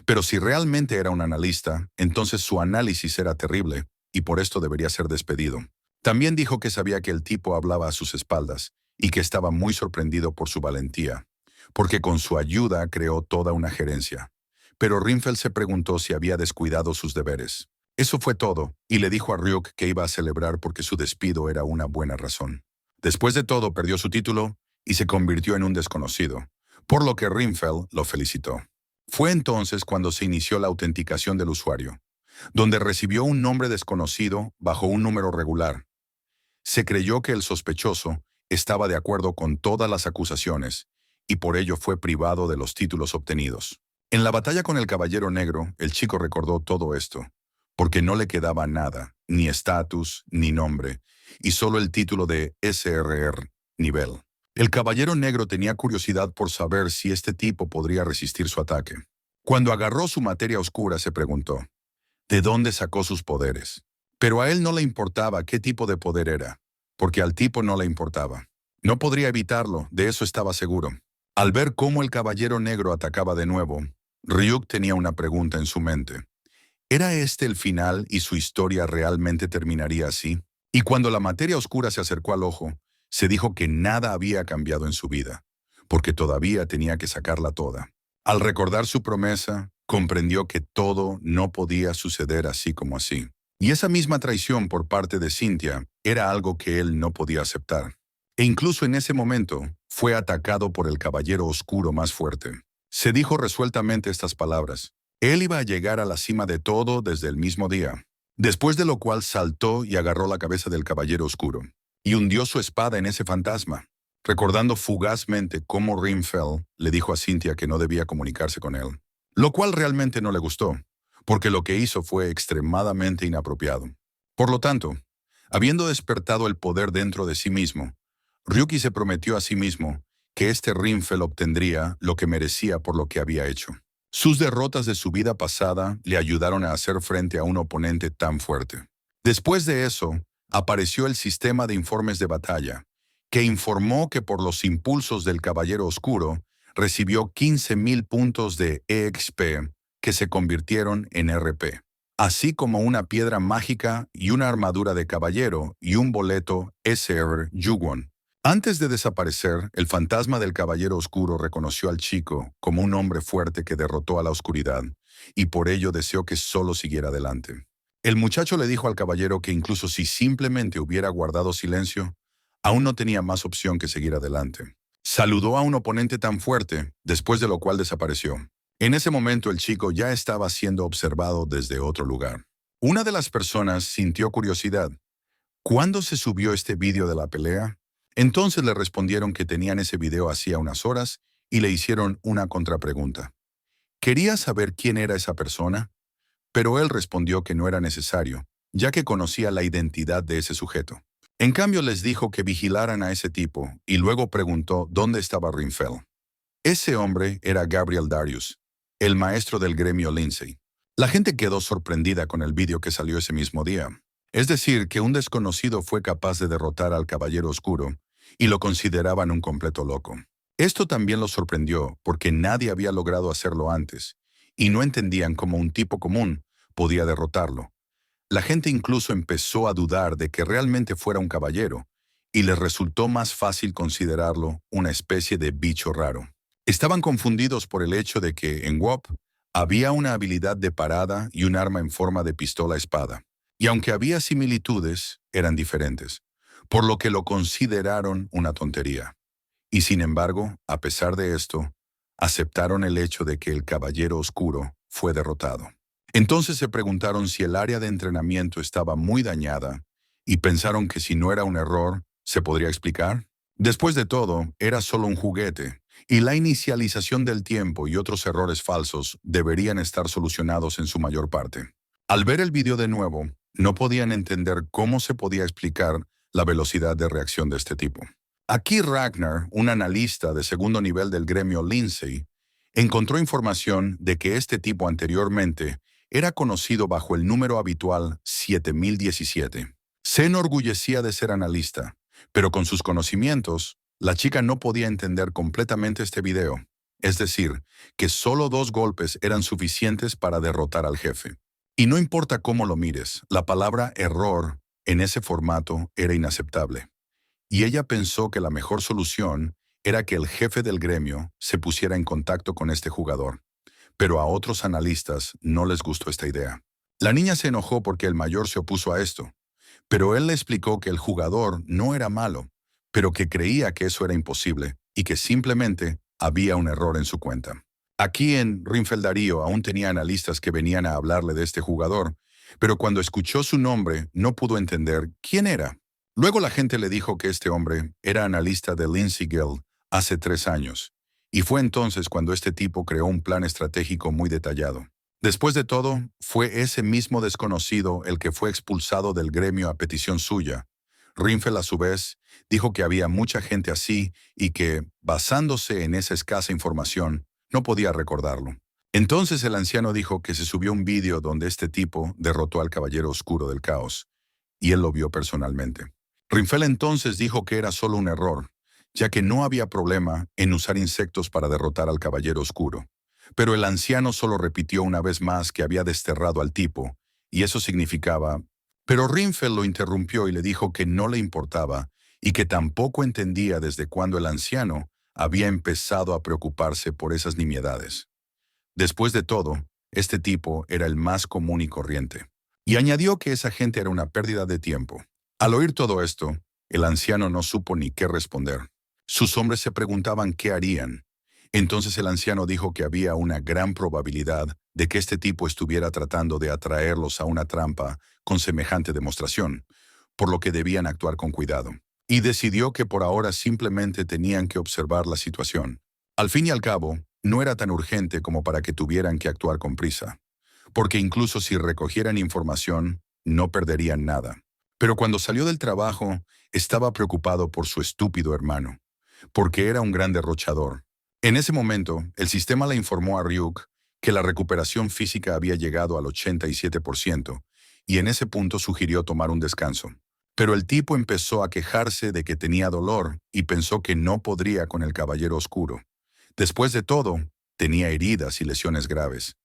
pero si realmente era un analista, entonces su análisis era terrible y por esto debería ser despedido. También dijo que sabía que el tipo hablaba a sus espaldas y que estaba muy sorprendido por su valentía, porque con su ayuda creó toda una gerencia. Pero Rinfell se preguntó si había descuidado sus deberes. Eso fue todo, y le dijo a Ryuk que iba a celebrar porque su despido era una buena razón. Después de todo, perdió su título y se convirtió en un desconocido, por lo que Rinfell lo felicitó. Fue entonces cuando se inició la autenticación del usuario, donde recibió un nombre desconocido bajo un número regular. Se creyó que el sospechoso estaba de acuerdo con todas las acusaciones y por ello fue privado de los títulos obtenidos. En la batalla con el Caballero Negro, el chico recordó todo esto, porque no le quedaba nada, ni estatus, ni nombre, y solo el título de SRR, nivel. El Caballero Negro tenía curiosidad por saber si este tipo podría resistir su ataque. Cuando agarró su materia oscura se preguntó, ¿de dónde sacó sus poderes? Pero a él no le importaba qué tipo de poder era, porque al tipo no le importaba. No podría evitarlo, de eso estaba seguro. Al ver cómo el Caballero Negro atacaba de nuevo, Ryuk tenía una pregunta en su mente. ¿Era este el final y su historia realmente terminaría así? Y cuando la materia oscura se acercó al ojo, se dijo que nada había cambiado en su vida, porque todavía tenía que sacarla toda. Al recordar su promesa, comprendió que todo no podía suceder así como así. Y esa misma traición por parte de Cynthia era algo que él no podía aceptar. E incluso en ese momento, fue atacado por el caballero oscuro más fuerte. Se dijo resueltamente estas palabras. Él iba a llegar a la cima de todo desde el mismo día. Después de lo cual saltó y agarró la cabeza del caballero oscuro, y hundió su espada en ese fantasma, recordando fugazmente cómo Rinfell le dijo a Cynthia que no debía comunicarse con él, lo cual realmente no le gustó, porque lo que hizo fue extremadamente inapropiado. Por lo tanto, habiendo despertado el poder dentro de sí mismo, Ryuki se prometió a sí mismo que este Rinfell obtendría lo que merecía por lo que había hecho. Sus derrotas de su vida pasada le ayudaron a hacer frente a un oponente tan fuerte. Después de eso, apareció el sistema de informes de batalla, que informó que por los impulsos del Caballero Oscuro recibió 15,000 puntos de EXP que se convirtieron en RP, así como una piedra mágica y una armadura de caballero y un boleto SR Yuwon. Antes de desaparecer, el fantasma del Caballero Oscuro reconoció al chico como un hombre fuerte que derrotó a la oscuridad, y por ello deseó que solo siguiera adelante. El muchacho le dijo al caballero que incluso si simplemente hubiera guardado silencio, aún no tenía más opción que seguir adelante. Saludó a un oponente tan fuerte, después de lo cual desapareció. En ese momento el chico ya estaba siendo observado desde otro lugar. Una de las personas sintió curiosidad. ¿Cuándo se subió este vídeo de la pelea? Entonces le respondieron que tenían ese video hacía unas horas y le hicieron una contrapregunta. ¿Quería saber quién era esa persona? Pero él respondió que no era necesario, ya que conocía la identidad de ese sujeto. En cambio les dijo que vigilaran a ese tipo y luego preguntó dónde estaba Rinfell. Ese hombre era Gabriel Darius, el maestro del gremio Lindsay. La gente quedó sorprendida con el vídeo que salió ese mismo día. Es decir, que un desconocido fue capaz de derrotar al Caballero Oscuro y lo consideraban un completo loco. Esto también los sorprendió porque nadie había logrado hacerlo antes y no entendían cómo un tipo común podía derrotarlo. La gente incluso empezó a dudar de que realmente fuera un caballero y les resultó más fácil considerarlo una especie de bicho raro. Estaban confundidos por el hecho de que en WoP había una habilidad de parada y un arma en forma de pistola-espada. Y aunque había similitudes, eran diferentes, por lo que lo consideraron una tontería. Y sin embargo, a pesar de esto, aceptaron el hecho de que el Caballero Oscuro fue derrotado. Entonces se preguntaron si el área de entrenamiento estaba muy dañada y pensaron que si no era un error, ¿se podría explicar? Después de todo, era solo un juguete, y la inicialización del tiempo y otros errores falsos deberían estar solucionados en su mayor parte. Al ver el video de nuevo, no podían entender cómo se podía explicar la velocidad de reacción de este tipo. Aquí Ragnar, un analista de segundo nivel del gremio Lindsay, encontró información de que este tipo anteriormente era conocido bajo el número habitual 7017. Se enorgullecía de ser analista, pero con sus conocimientos, la chica no podía entender completamente este video. Es decir, que solo 2 golpes eran suficientes para derrotar al jefe. Y no importa cómo lo mires, la palabra error en ese formato era inaceptable. Y ella pensó que la mejor solución era que el jefe del gremio se pusiera en contacto con este jugador. Pero a otros analistas no les gustó esta idea. La niña se enojó porque el mayor se opuso a esto, pero él le explicó que el jugador no era malo, pero que creía que eso era imposible y que simplemente había un error en su cuenta. Aquí en Rinfell Darío aún tenía analistas que venían a hablarle de este jugador, pero cuando escuchó su nombre no pudo entender quién era. Luego la gente le dijo que este hombre era analista de Lindsay Guild hace 3 años, y fue entonces cuando este tipo creó un plan estratégico muy detallado. Después de todo, fue ese mismo desconocido el que fue expulsado del gremio a petición suya. Rinfell, a su vez, dijo que había mucha gente así y que, basándose en esa escasa información, no podía recordarlo. Entonces el anciano dijo que se subió un vídeo donde este tipo derrotó al Caballero Oscuro del Caos, y él lo vio personalmente. Rinfell entonces dijo que era solo un error, ya que no había problema en usar insectos para derrotar al Caballero Oscuro. Pero el anciano solo repitió una vez más que había desterrado al tipo, y eso significaba... Pero Rinfell lo interrumpió y le dijo que no le importaba y que tampoco entendía desde cuándo el anciano había empezado a preocuparse por esas nimiedades. Después de todo, este tipo era el más común y corriente. Y añadió que esa gente era una pérdida de tiempo. Al oír todo esto, el anciano no supo ni qué responder. Sus hombres se preguntaban qué harían. Entonces el anciano dijo que había una gran probabilidad de que este tipo estuviera tratando de atraerlos a una trampa con semejante demostración, por lo que debían actuar con cuidado. Y decidió que por ahora simplemente tenían que observar la situación. Al fin y al cabo, no era tan urgente como para que tuvieran que actuar con prisa, porque incluso si recogieran información, no perderían nada. Pero cuando salió del trabajo, estaba preocupado por su estúpido hermano, porque era un gran derrochador. En ese momento, el sistema le informó a Ryuk que la recuperación física había llegado al 87%, y en ese punto sugirió tomar un descanso. Pero el tipo empezó a quejarse de que tenía dolor y pensó que no podría con el caballero oscuro. Después de todo, tenía heridas y lesiones graves.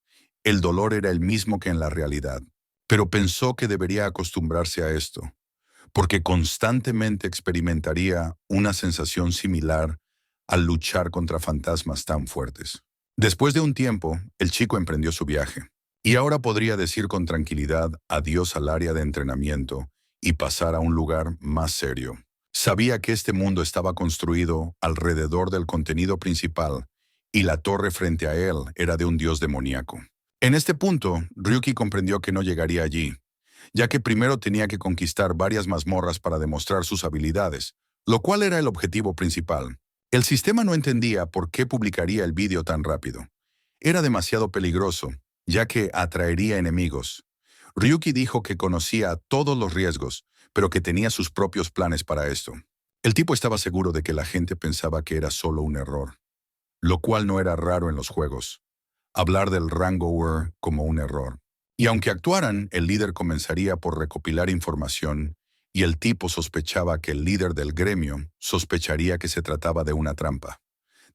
El dolor era el mismo que en la realidad, pero pensó que debería acostumbrarse a esto, porque constantemente experimentaría una sensación similar al luchar contra fantasmas tan fuertes. Después de un tiempo, el chico emprendió su viaje, y ahora podría decir con tranquilidad adiós al área de entrenamiento y pasar a un lugar más serio. Sabía que este mundo estaba construido alrededor del contenido principal, y la torre frente a él era de un dios demoníaco. En este punto, Ryuki comprendió que no llegaría allí, ya que primero tenía que conquistar varias mazmorras para demostrar sus habilidades, lo cual era el objetivo principal. El sistema no entendía por qué publicaría el vídeo tan rápido. Era demasiado peligroso, ya que atraería enemigos. Ryuki dijo que conocía todos los riesgos, pero que tenía sus propios planes para esto. El tipo estaba seguro de que la gente pensaba que era solo un error, lo cual no era raro en los juegos. Hablar del rango UR como un error. Y aunque actuaran, el líder comenzaría por recopilar información, y el tipo sospechaba que el líder del gremio sospecharía que se trataba de una trampa.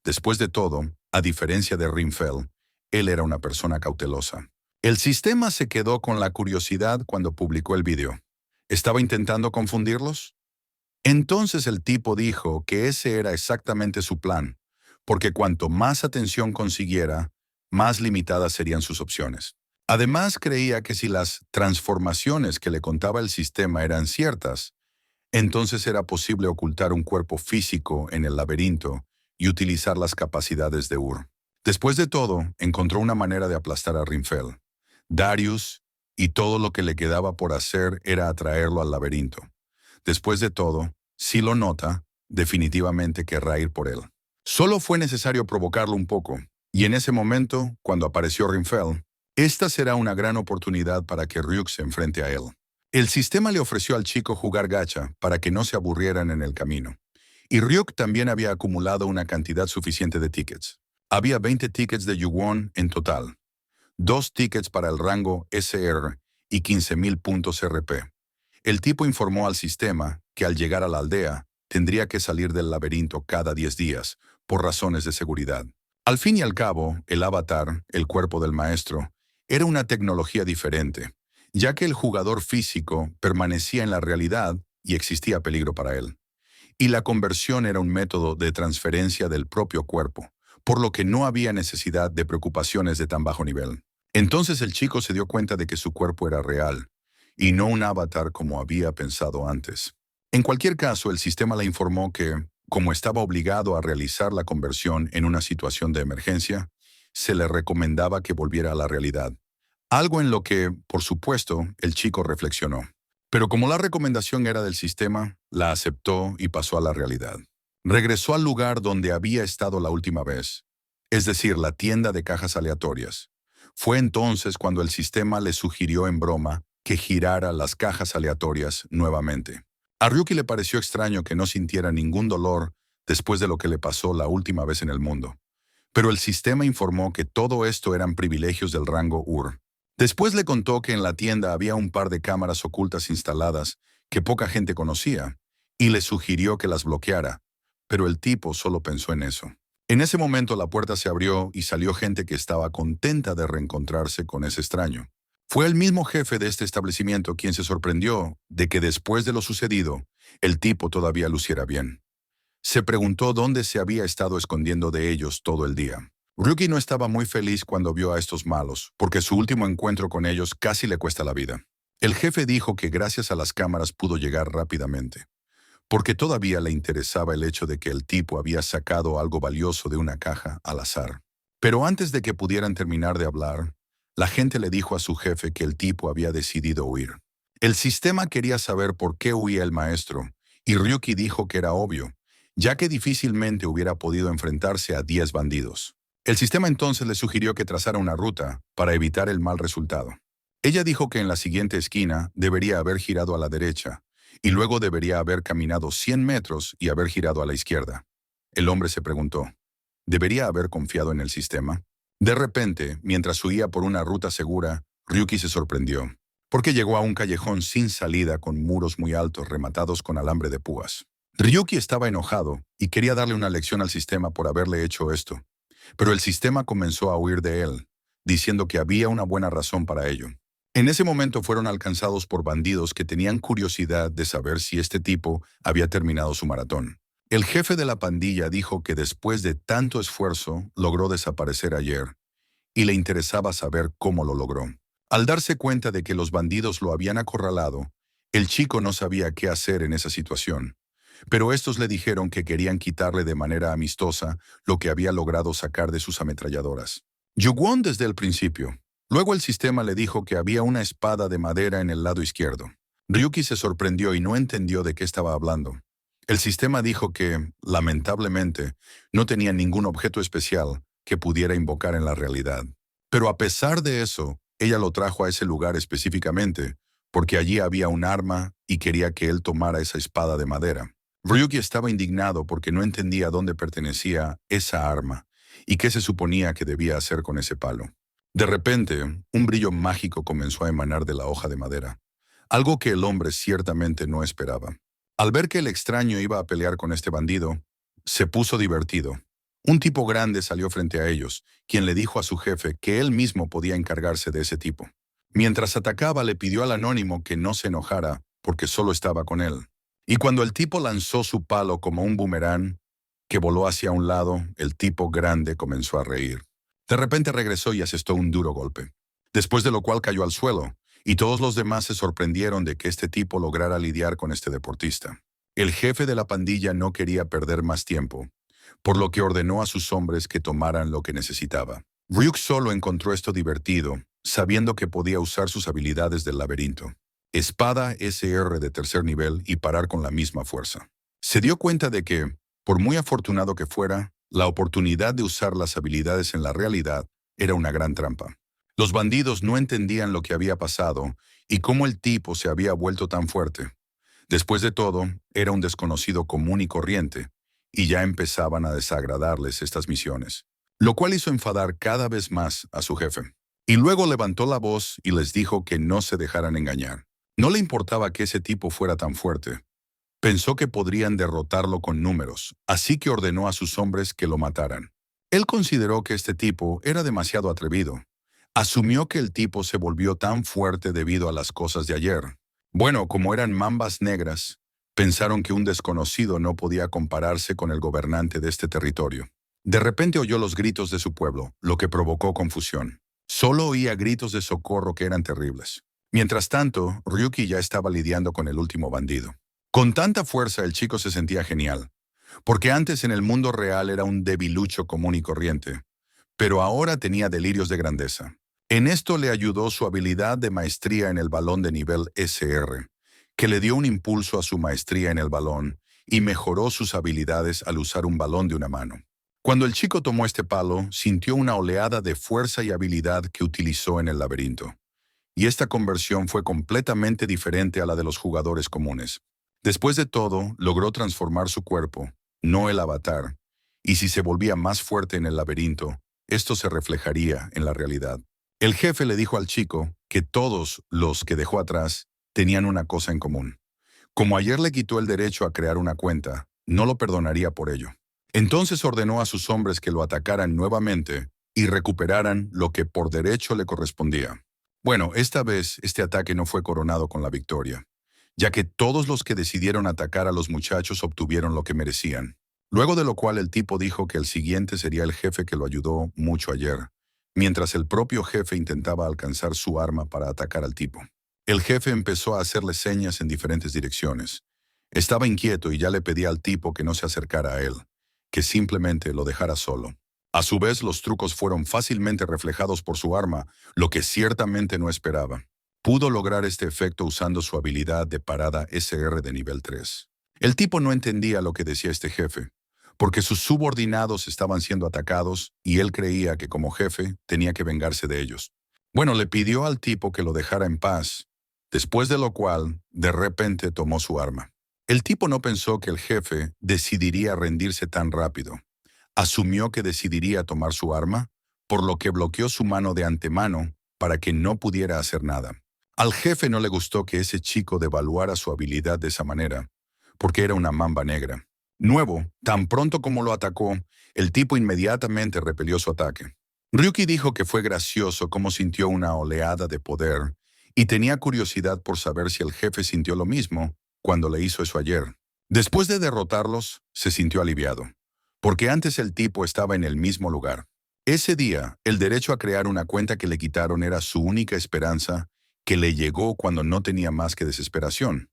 Después de todo, a diferencia de Rinfell, él era una persona cautelosa. El sistema se quedó con la curiosidad cuando publicó el vídeo. ¿Estaba intentando confundirlos? Entonces el tipo dijo que ese era exactamente su plan, porque cuanto más atención consiguiera, más limitadas serían sus opciones. Además, creía que si las transformaciones que le contaba el sistema eran ciertas, entonces era posible ocultar un cuerpo físico en el laberinto y utilizar las capacidades de Ur. Después de todo, encontró una manera de aplastar a Rinfell, Darius, y todo lo que le quedaba por hacer era atraerlo al laberinto. Después de todo, si lo nota, definitivamente querrá ir por él. Solo fue necesario provocarlo un poco, y en ese momento, cuando apareció Rinfell, esta será una gran oportunidad para que Ryuk se enfrente a él. El sistema le ofreció al chico jugar gacha para que no se aburrieran en el camino. Y Ryuk también había acumulado una cantidad suficiente de tickets. Había 20 tickets de Yuwon en total, 2 tickets para el rango SR y 15.000 puntos RP. El tipo informó al sistema que al llegar a la aldea, tendría que salir del laberinto cada 10 días, por razones de seguridad. Al fin y al cabo, el avatar, el cuerpo del maestro, era una tecnología diferente, ya que el jugador físico permanecía en la realidad y existía peligro para él. Y la conversión era un método de transferencia del propio cuerpo, por lo que no había necesidad de preocupaciones de tan bajo nivel. Entonces el chico se dio cuenta de que su cuerpo era real, y no un avatar como había pensado antes. En cualquier caso, el sistema le informó que, como estaba obligado a realizar la conversión en una situación de emergencia, se le recomendaba que volviera a la realidad. Algo en lo que, por supuesto, el chico reflexionó. Pero como la recomendación era del sistema, la aceptó y pasó a la realidad. Regresó al lugar donde había estado la última vez, es decir, la tienda de cajas aleatorias. Fue entonces cuando el sistema le sugirió en broma que girara las cajas aleatorias nuevamente. A Ryuki le pareció extraño que no sintiera ningún dolor después de lo que le pasó la última vez en el mundo. Pero el sistema informó que todo esto eran privilegios del rango UR. Después le contó que en la tienda había un par de cámaras ocultas instaladas que poca gente conocía, y le sugirió que las bloqueara, pero el tipo solo pensó en eso. En ese momento la puerta se abrió y salió gente que estaba contenta de reencontrarse con ese extraño. Fue el mismo jefe de este establecimiento quien se sorprendió de que después de lo sucedido, el tipo todavía luciera bien. Se preguntó dónde se había estado escondiendo de ellos todo el día. Ryuki no estaba muy feliz cuando vio a estos malos, porque su último encuentro con ellos casi le cuesta la vida. El jefe dijo que gracias a las cámaras pudo llegar rápidamente, porque todavía le interesaba el hecho de que el tipo había sacado algo valioso de una caja al azar. Pero antes de que pudieran terminar de hablar, la gente le dijo a su jefe que el tipo había decidido huir. El sistema quería saber por qué huía el maestro, y Ryuki dijo que era obvio, ya que difícilmente hubiera podido enfrentarse a 10 bandidos. El sistema entonces le sugirió que trazara una ruta para evitar el mal resultado. Ella dijo que en la siguiente esquina debería haber girado a la derecha, y luego debería haber caminado 100 metros y haber girado a la izquierda. El hombre se preguntó, ¿debería haber confiado en el sistema? De repente, mientras huía por una ruta segura, Ryuki se sorprendió. porque llegó a un callejón sin salida con muros muy altos rematados con alambre de púas. Ryuki estaba enojado y quería darle una lección al sistema por haberle hecho esto, pero el sistema comenzó a huir de él, diciendo que había una buena razón para ello. En ese momento fueron alcanzados por bandidos que tenían curiosidad de saber si este tipo había terminado su maratón. El jefe de la pandilla dijo que después de tanto esfuerzo logró desaparecer ayer y le interesaba saber cómo lo logró. Al darse cuenta de que los bandidos lo habían acorralado, el chico no sabía qué hacer en esa situación, pero estos le dijeron que querían quitarle de manera amistosa lo que había logrado sacar de sus ametralladoras. Jugwon desde el principio. Luego el sistema le dijo que había una espada de madera en el lado izquierdo. Ryuki se sorprendió y no entendió de qué estaba hablando. El sistema dijo que, lamentablemente, no tenía ningún objeto especial que pudiera invocar en la realidad. Pero a pesar de eso, ella lo trajo a ese lugar específicamente porque allí había un arma y quería que él tomara esa espada de madera. Ryuki estaba indignado porque no entendía dónde pertenecía esa arma y qué se suponía que debía hacer con ese palo. De repente, un brillo mágico comenzó a emanar de la hoja de madera, algo que el hombre ciertamente no esperaba. Al ver que el extraño iba a pelear con este bandido, se puso divertido. Un tipo grande salió frente a ellos, quien le dijo a su jefe que él mismo podía encargarse de ese tipo. Mientras atacaba, le pidió al anónimo que no se enojara porque solo estaba con él. Y cuando el tipo lanzó su palo como un boomerang que voló hacia un lado, el tipo grande comenzó a reír. De repente regresó y asestó un duro golpe, después de lo cual cayó al suelo, y todos los demás se sorprendieron de que este tipo lograra lidiar con este deportista. El jefe de la pandilla no quería perder más tiempo, por lo que ordenó a sus hombres que tomaran lo que necesitaba. Ryuk solo encontró esto divertido, sabiendo que podía usar sus habilidades del laberinto. Espada SR de tercer nivel y parar con la misma fuerza. Se dio cuenta de que, por muy afortunado que fuera, la oportunidad de usar las habilidades en la realidad era una gran trampa. Los bandidos no entendían lo que había pasado y cómo el tipo se había vuelto tan fuerte. Después de todo, era un desconocido común y corriente, y ya empezaban a desagradarles estas misiones, lo cual hizo enfadar cada vez más a su jefe. Y luego levantó la voz y les dijo que no se dejaran engañar. No le importaba que ese tipo fuera tan fuerte. Pensó que podrían derrotarlo con números, así que ordenó a sus hombres que lo mataran. Él consideró que este tipo era demasiado atrevido. Asumió que el tipo se volvió tan fuerte debido a las cosas de ayer. Bueno, como eran mambas negras, pensaron que un desconocido no podía compararse con el gobernante de este territorio. De repente oyó los gritos de su pueblo, lo que provocó confusión. Solo oía gritos de socorro que eran terribles. Mientras tanto, Ryuki ya estaba lidiando con el último bandido. Con tanta fuerza el chico se sentía genial, porque antes en el mundo real era un debilucho común y corriente, pero ahora tenía delirios de grandeza. En esto le ayudó su habilidad de maestría en el balón de nivel SR, que le dio un impulso a su maestría en el balón y mejoró sus habilidades al usar un balón de una mano. Cuando el chico tomó este palo, sintió una oleada de fuerza y habilidad que utilizó en el laberinto. Y esta conversión fue completamente diferente a la de los jugadores comunes. Después de todo, logró transformar su cuerpo, no el avatar, y si se volvía más fuerte en el laberinto, esto se reflejaría en la realidad. El jefe le dijo al chico que todos los que dejó atrás tenían una cosa en común. Como ayer le quitó el derecho a crear una cuenta, no lo perdonaría por ello. Entonces ordenó a sus hombres que lo atacaran nuevamente y recuperaran lo que por derecho le correspondía. Bueno, esta vez este ataque no fue coronado con la victoria, ya que todos los que decidieron atacar a los muchachos obtuvieron lo que merecían. Luego de lo cual el tipo dijo que el siguiente sería el jefe que lo ayudó mucho ayer, mientras el propio jefe intentaba alcanzar su arma para atacar al tipo. El jefe empezó a hacerle señas en diferentes direcciones. Estaba inquieto y ya le pedía al tipo que no se acercara a él, que simplemente lo dejara solo. A su vez, los trucos fueron fácilmente reflejados por su arma, lo que ciertamente no esperaba. Pudo lograr este efecto usando su habilidad de parada SR de nivel 3. El tipo no entendía lo que decía este jefe, porque sus subordinados estaban siendo atacados y él creía que como jefe tenía que vengarse de ellos. Bueno, le pidió al tipo que lo dejara en paz, después de lo cual, de repente tomó su arma. El tipo no pensó que el jefe decidiría rendirse tan rápido. Asumió que decidiría tomar su arma, por lo que bloqueó su mano de antemano para que no pudiera hacer nada. Al jefe no le gustó que ese chico devaluara su habilidad de esa manera, porque era una mamba negra. Nuevo, tan pronto como lo atacó, el tipo inmediatamente repelió su ataque. Ryuki dijo que fue gracioso cómo sintió una oleada de poder y tenía curiosidad por saber si el jefe sintió lo mismo cuando le hizo eso ayer. Después de derrotarlos, se sintió aliviado, porque antes el tipo estaba en el mismo lugar. Ese día, el derecho a crear una cuenta que le quitaron era su única esperanza, que le llegó cuando no tenía más que desesperación.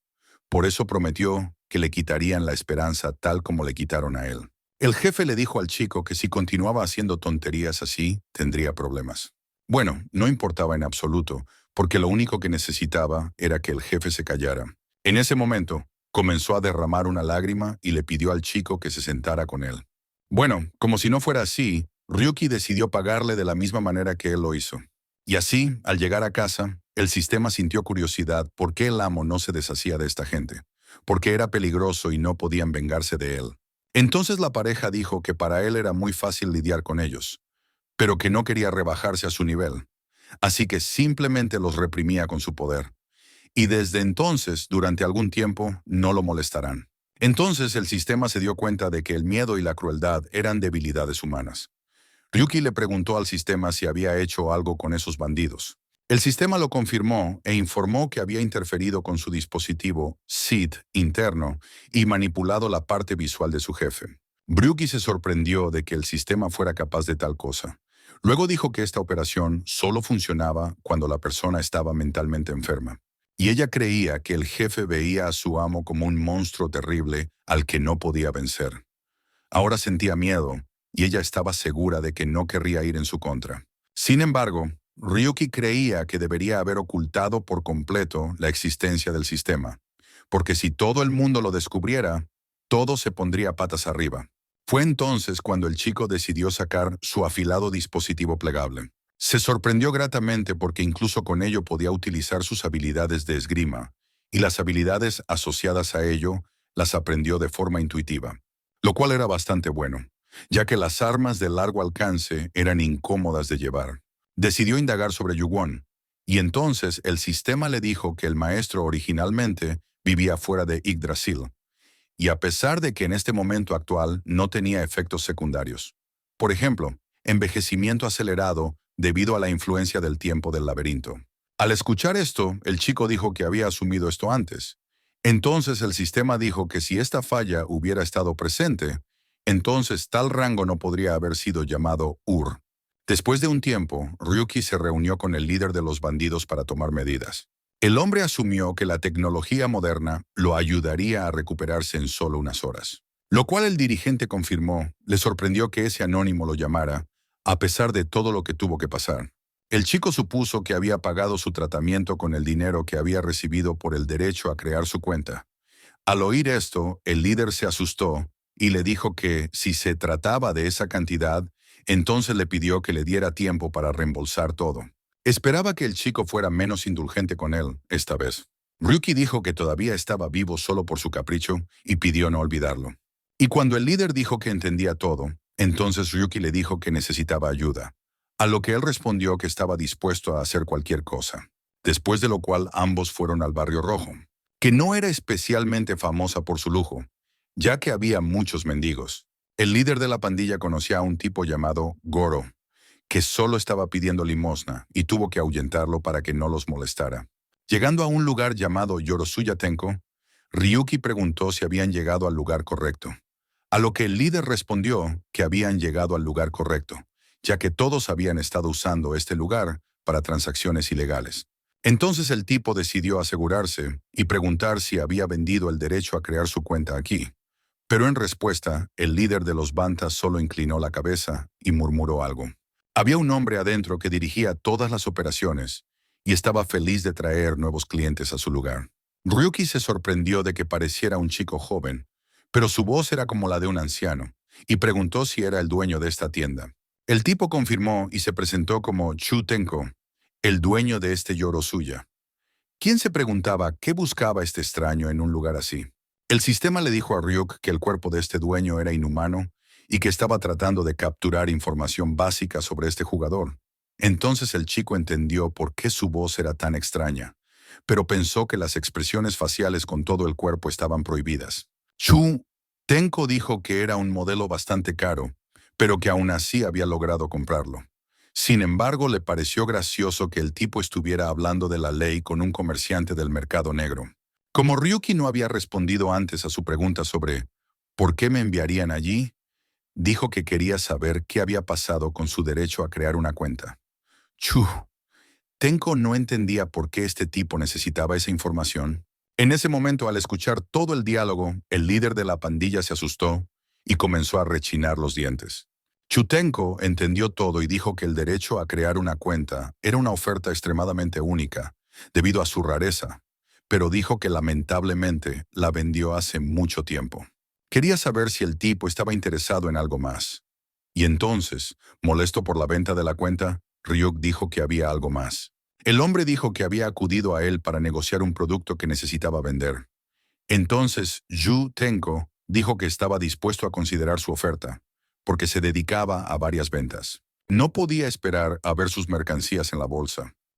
Por eso prometió que le quitarían la esperanza tal como le quitaron a él. El jefe le dijo al chico que si continuaba haciendo tonterías así, tendría problemas. Bueno, no importaba en absoluto, porque lo único que necesitaba era que el jefe se callara. En ese momento, comenzó a derramar una lágrima y le pidió al chico que se sentara con él. Bueno, como si no fuera así, Ryuki decidió pagarle de la misma manera que él lo hizo. Y así, al llegar a casa, el sistema sintió curiosidad por qué el amo no se deshacía de esta gente, porque era peligroso y no podían vengarse de él. Entonces la pareja dijo que para él era muy fácil lidiar con ellos, pero que no quería rebajarse a su nivel, así que simplemente los reprimía con su poder. Y desde entonces, durante algún tiempo, no lo molestarán. Entonces el sistema se dio cuenta de que el miedo y la crueldad eran debilidades humanas. Ryuki le preguntó al sistema si había hecho algo con esos bandidos. El sistema lo confirmó e informó que había interferido con su dispositivo SID interno y manipulado la parte visual de su jefe. Ryuki se sorprendió de que el sistema fuera capaz de tal cosa. Luego dijo que esta operación solo funcionaba cuando la persona estaba mentalmente enferma. Y ella creía que el jefe veía a su amo como un monstruo terrible al que no podía vencer. Ahora sentía miedo, y ella estaba segura de que no querría ir en su contra. Sin embargo, Ryuki creía que debería haber ocultado por completo la existencia del sistema, porque si todo el mundo lo descubriera, todo se pondría patas arriba. Fue entonces cuando el chico decidió sacar su afilado dispositivo plegable. Se sorprendió gratamente porque incluso con ello podía utilizar sus habilidades de esgrima, y las habilidades asociadas a ello las aprendió de forma intuitiva, lo cual era bastante bueno, ya que las armas de largo alcance eran incómodas de llevar. Decidió indagar sobre Yuwon, y entonces el sistema le dijo que el maestro originalmente vivía fuera de Yggdrasil, y a pesar de que en este momento actual no tenía efectos secundarios. Por ejemplo, envejecimiento acelerado debido a la influencia del tiempo del laberinto. Al escuchar esto, el chico dijo que había asumido esto antes. Entonces el sistema dijo que si esta falla hubiera estado presente, entonces tal rango no podría haber sido llamado Ur. Después de un tiempo, Ryuki se reunió con el líder de los bandidos para tomar medidas. El hombre asumió que la tecnología moderna lo ayudaría a recuperarse en solo unas horas. Lo cual el dirigente confirmó, le sorprendió que ese anónimo lo llamara, a pesar de todo lo que tuvo que pasar. El chico supuso que había pagado su tratamiento con el dinero que había recibido por el derecho a crear su cuenta. Al oír esto, el líder se asustó y le dijo que, si se trataba de esa cantidad, entonces le pidió que le diera tiempo para reembolsar todo. Esperaba que el chico fuera menos indulgente con él, esta vez. Ryuki dijo que todavía estaba vivo solo por su capricho y pidió no olvidarlo. Y cuando el líder dijo que entendía todo, entonces Ryuki le dijo que necesitaba ayuda, a lo que él respondió que estaba dispuesto a hacer cualquier cosa. Después de lo cual ambos fueron al Barrio Rojo, que no era especialmente famosa por su lujo, ya que había muchos mendigos. El líder de la pandilla conocía a un tipo llamado Goro, que solo estaba pidiendo limosna y tuvo que ahuyentarlo para que no los molestara. Llegando a un lugar llamado Yorosuya Tenko, Ryuki preguntó si habían llegado al lugar correcto, a lo que el líder respondió que habían llegado al lugar correcto, ya que todos habían estado usando este lugar para transacciones ilegales. Entonces el tipo decidió asegurarse y preguntar si había vendido el derecho a crear su cuenta aquí. Pero en respuesta, el líder de los Bantas solo inclinó la cabeza y murmuró algo. Había un hombre adentro que dirigía todas las operaciones y estaba feliz de traer nuevos clientes a su lugar. Ryuki se sorprendió de que pareciera un chico joven, pero su voz era como la de un anciano, y preguntó si era el dueño de esta tienda. El tipo confirmó y se presentó como Chu Tenko, el dueño de este Yorosuya. ¿Quién se preguntaba qué buscaba este extraño en un lugar así? El sistema le dijo a Ryuk que el cuerpo de este dueño era inhumano y que estaba tratando de capturar información básica sobre este jugador. Entonces el chico entendió por qué su voz era tan extraña, pero pensó que las expresiones faciales con todo el cuerpo estaban prohibidas. Chu Tenko dijo que era un modelo bastante caro, pero que aún así había logrado comprarlo. Sin embargo, le pareció gracioso que el tipo estuviera hablando de la ley con un comerciante del mercado negro. Como Ryuki no había respondido antes a su pregunta sobre ¿por qué me enviarían allí?, dijo que quería saber qué había pasado con su derecho a crear una cuenta. Chu Tenko no entendía por qué este tipo necesitaba esa información. En ese momento, al escuchar todo el diálogo, el líder de la pandilla se asustó y comenzó a rechinar los dientes. Chutenko entendió todo y dijo que el derecho a crear una cuenta era una oferta extremadamente única, debido a su rareza, pero dijo que lamentablemente la vendió hace mucho tiempo. Quería saber si el tipo estaba interesado en algo más. Y entonces, molesto por la venta de la cuenta, Ryuk dijo que había algo más. El hombre dijo que había acudido a él para negociar un producto que necesitaba vender. Entonces, Yu Tenko dijo que estaba dispuesto a considerar su oferta, porque se dedicaba a varias ventas. No podía esperar a ver sus mercancías en la bolsa.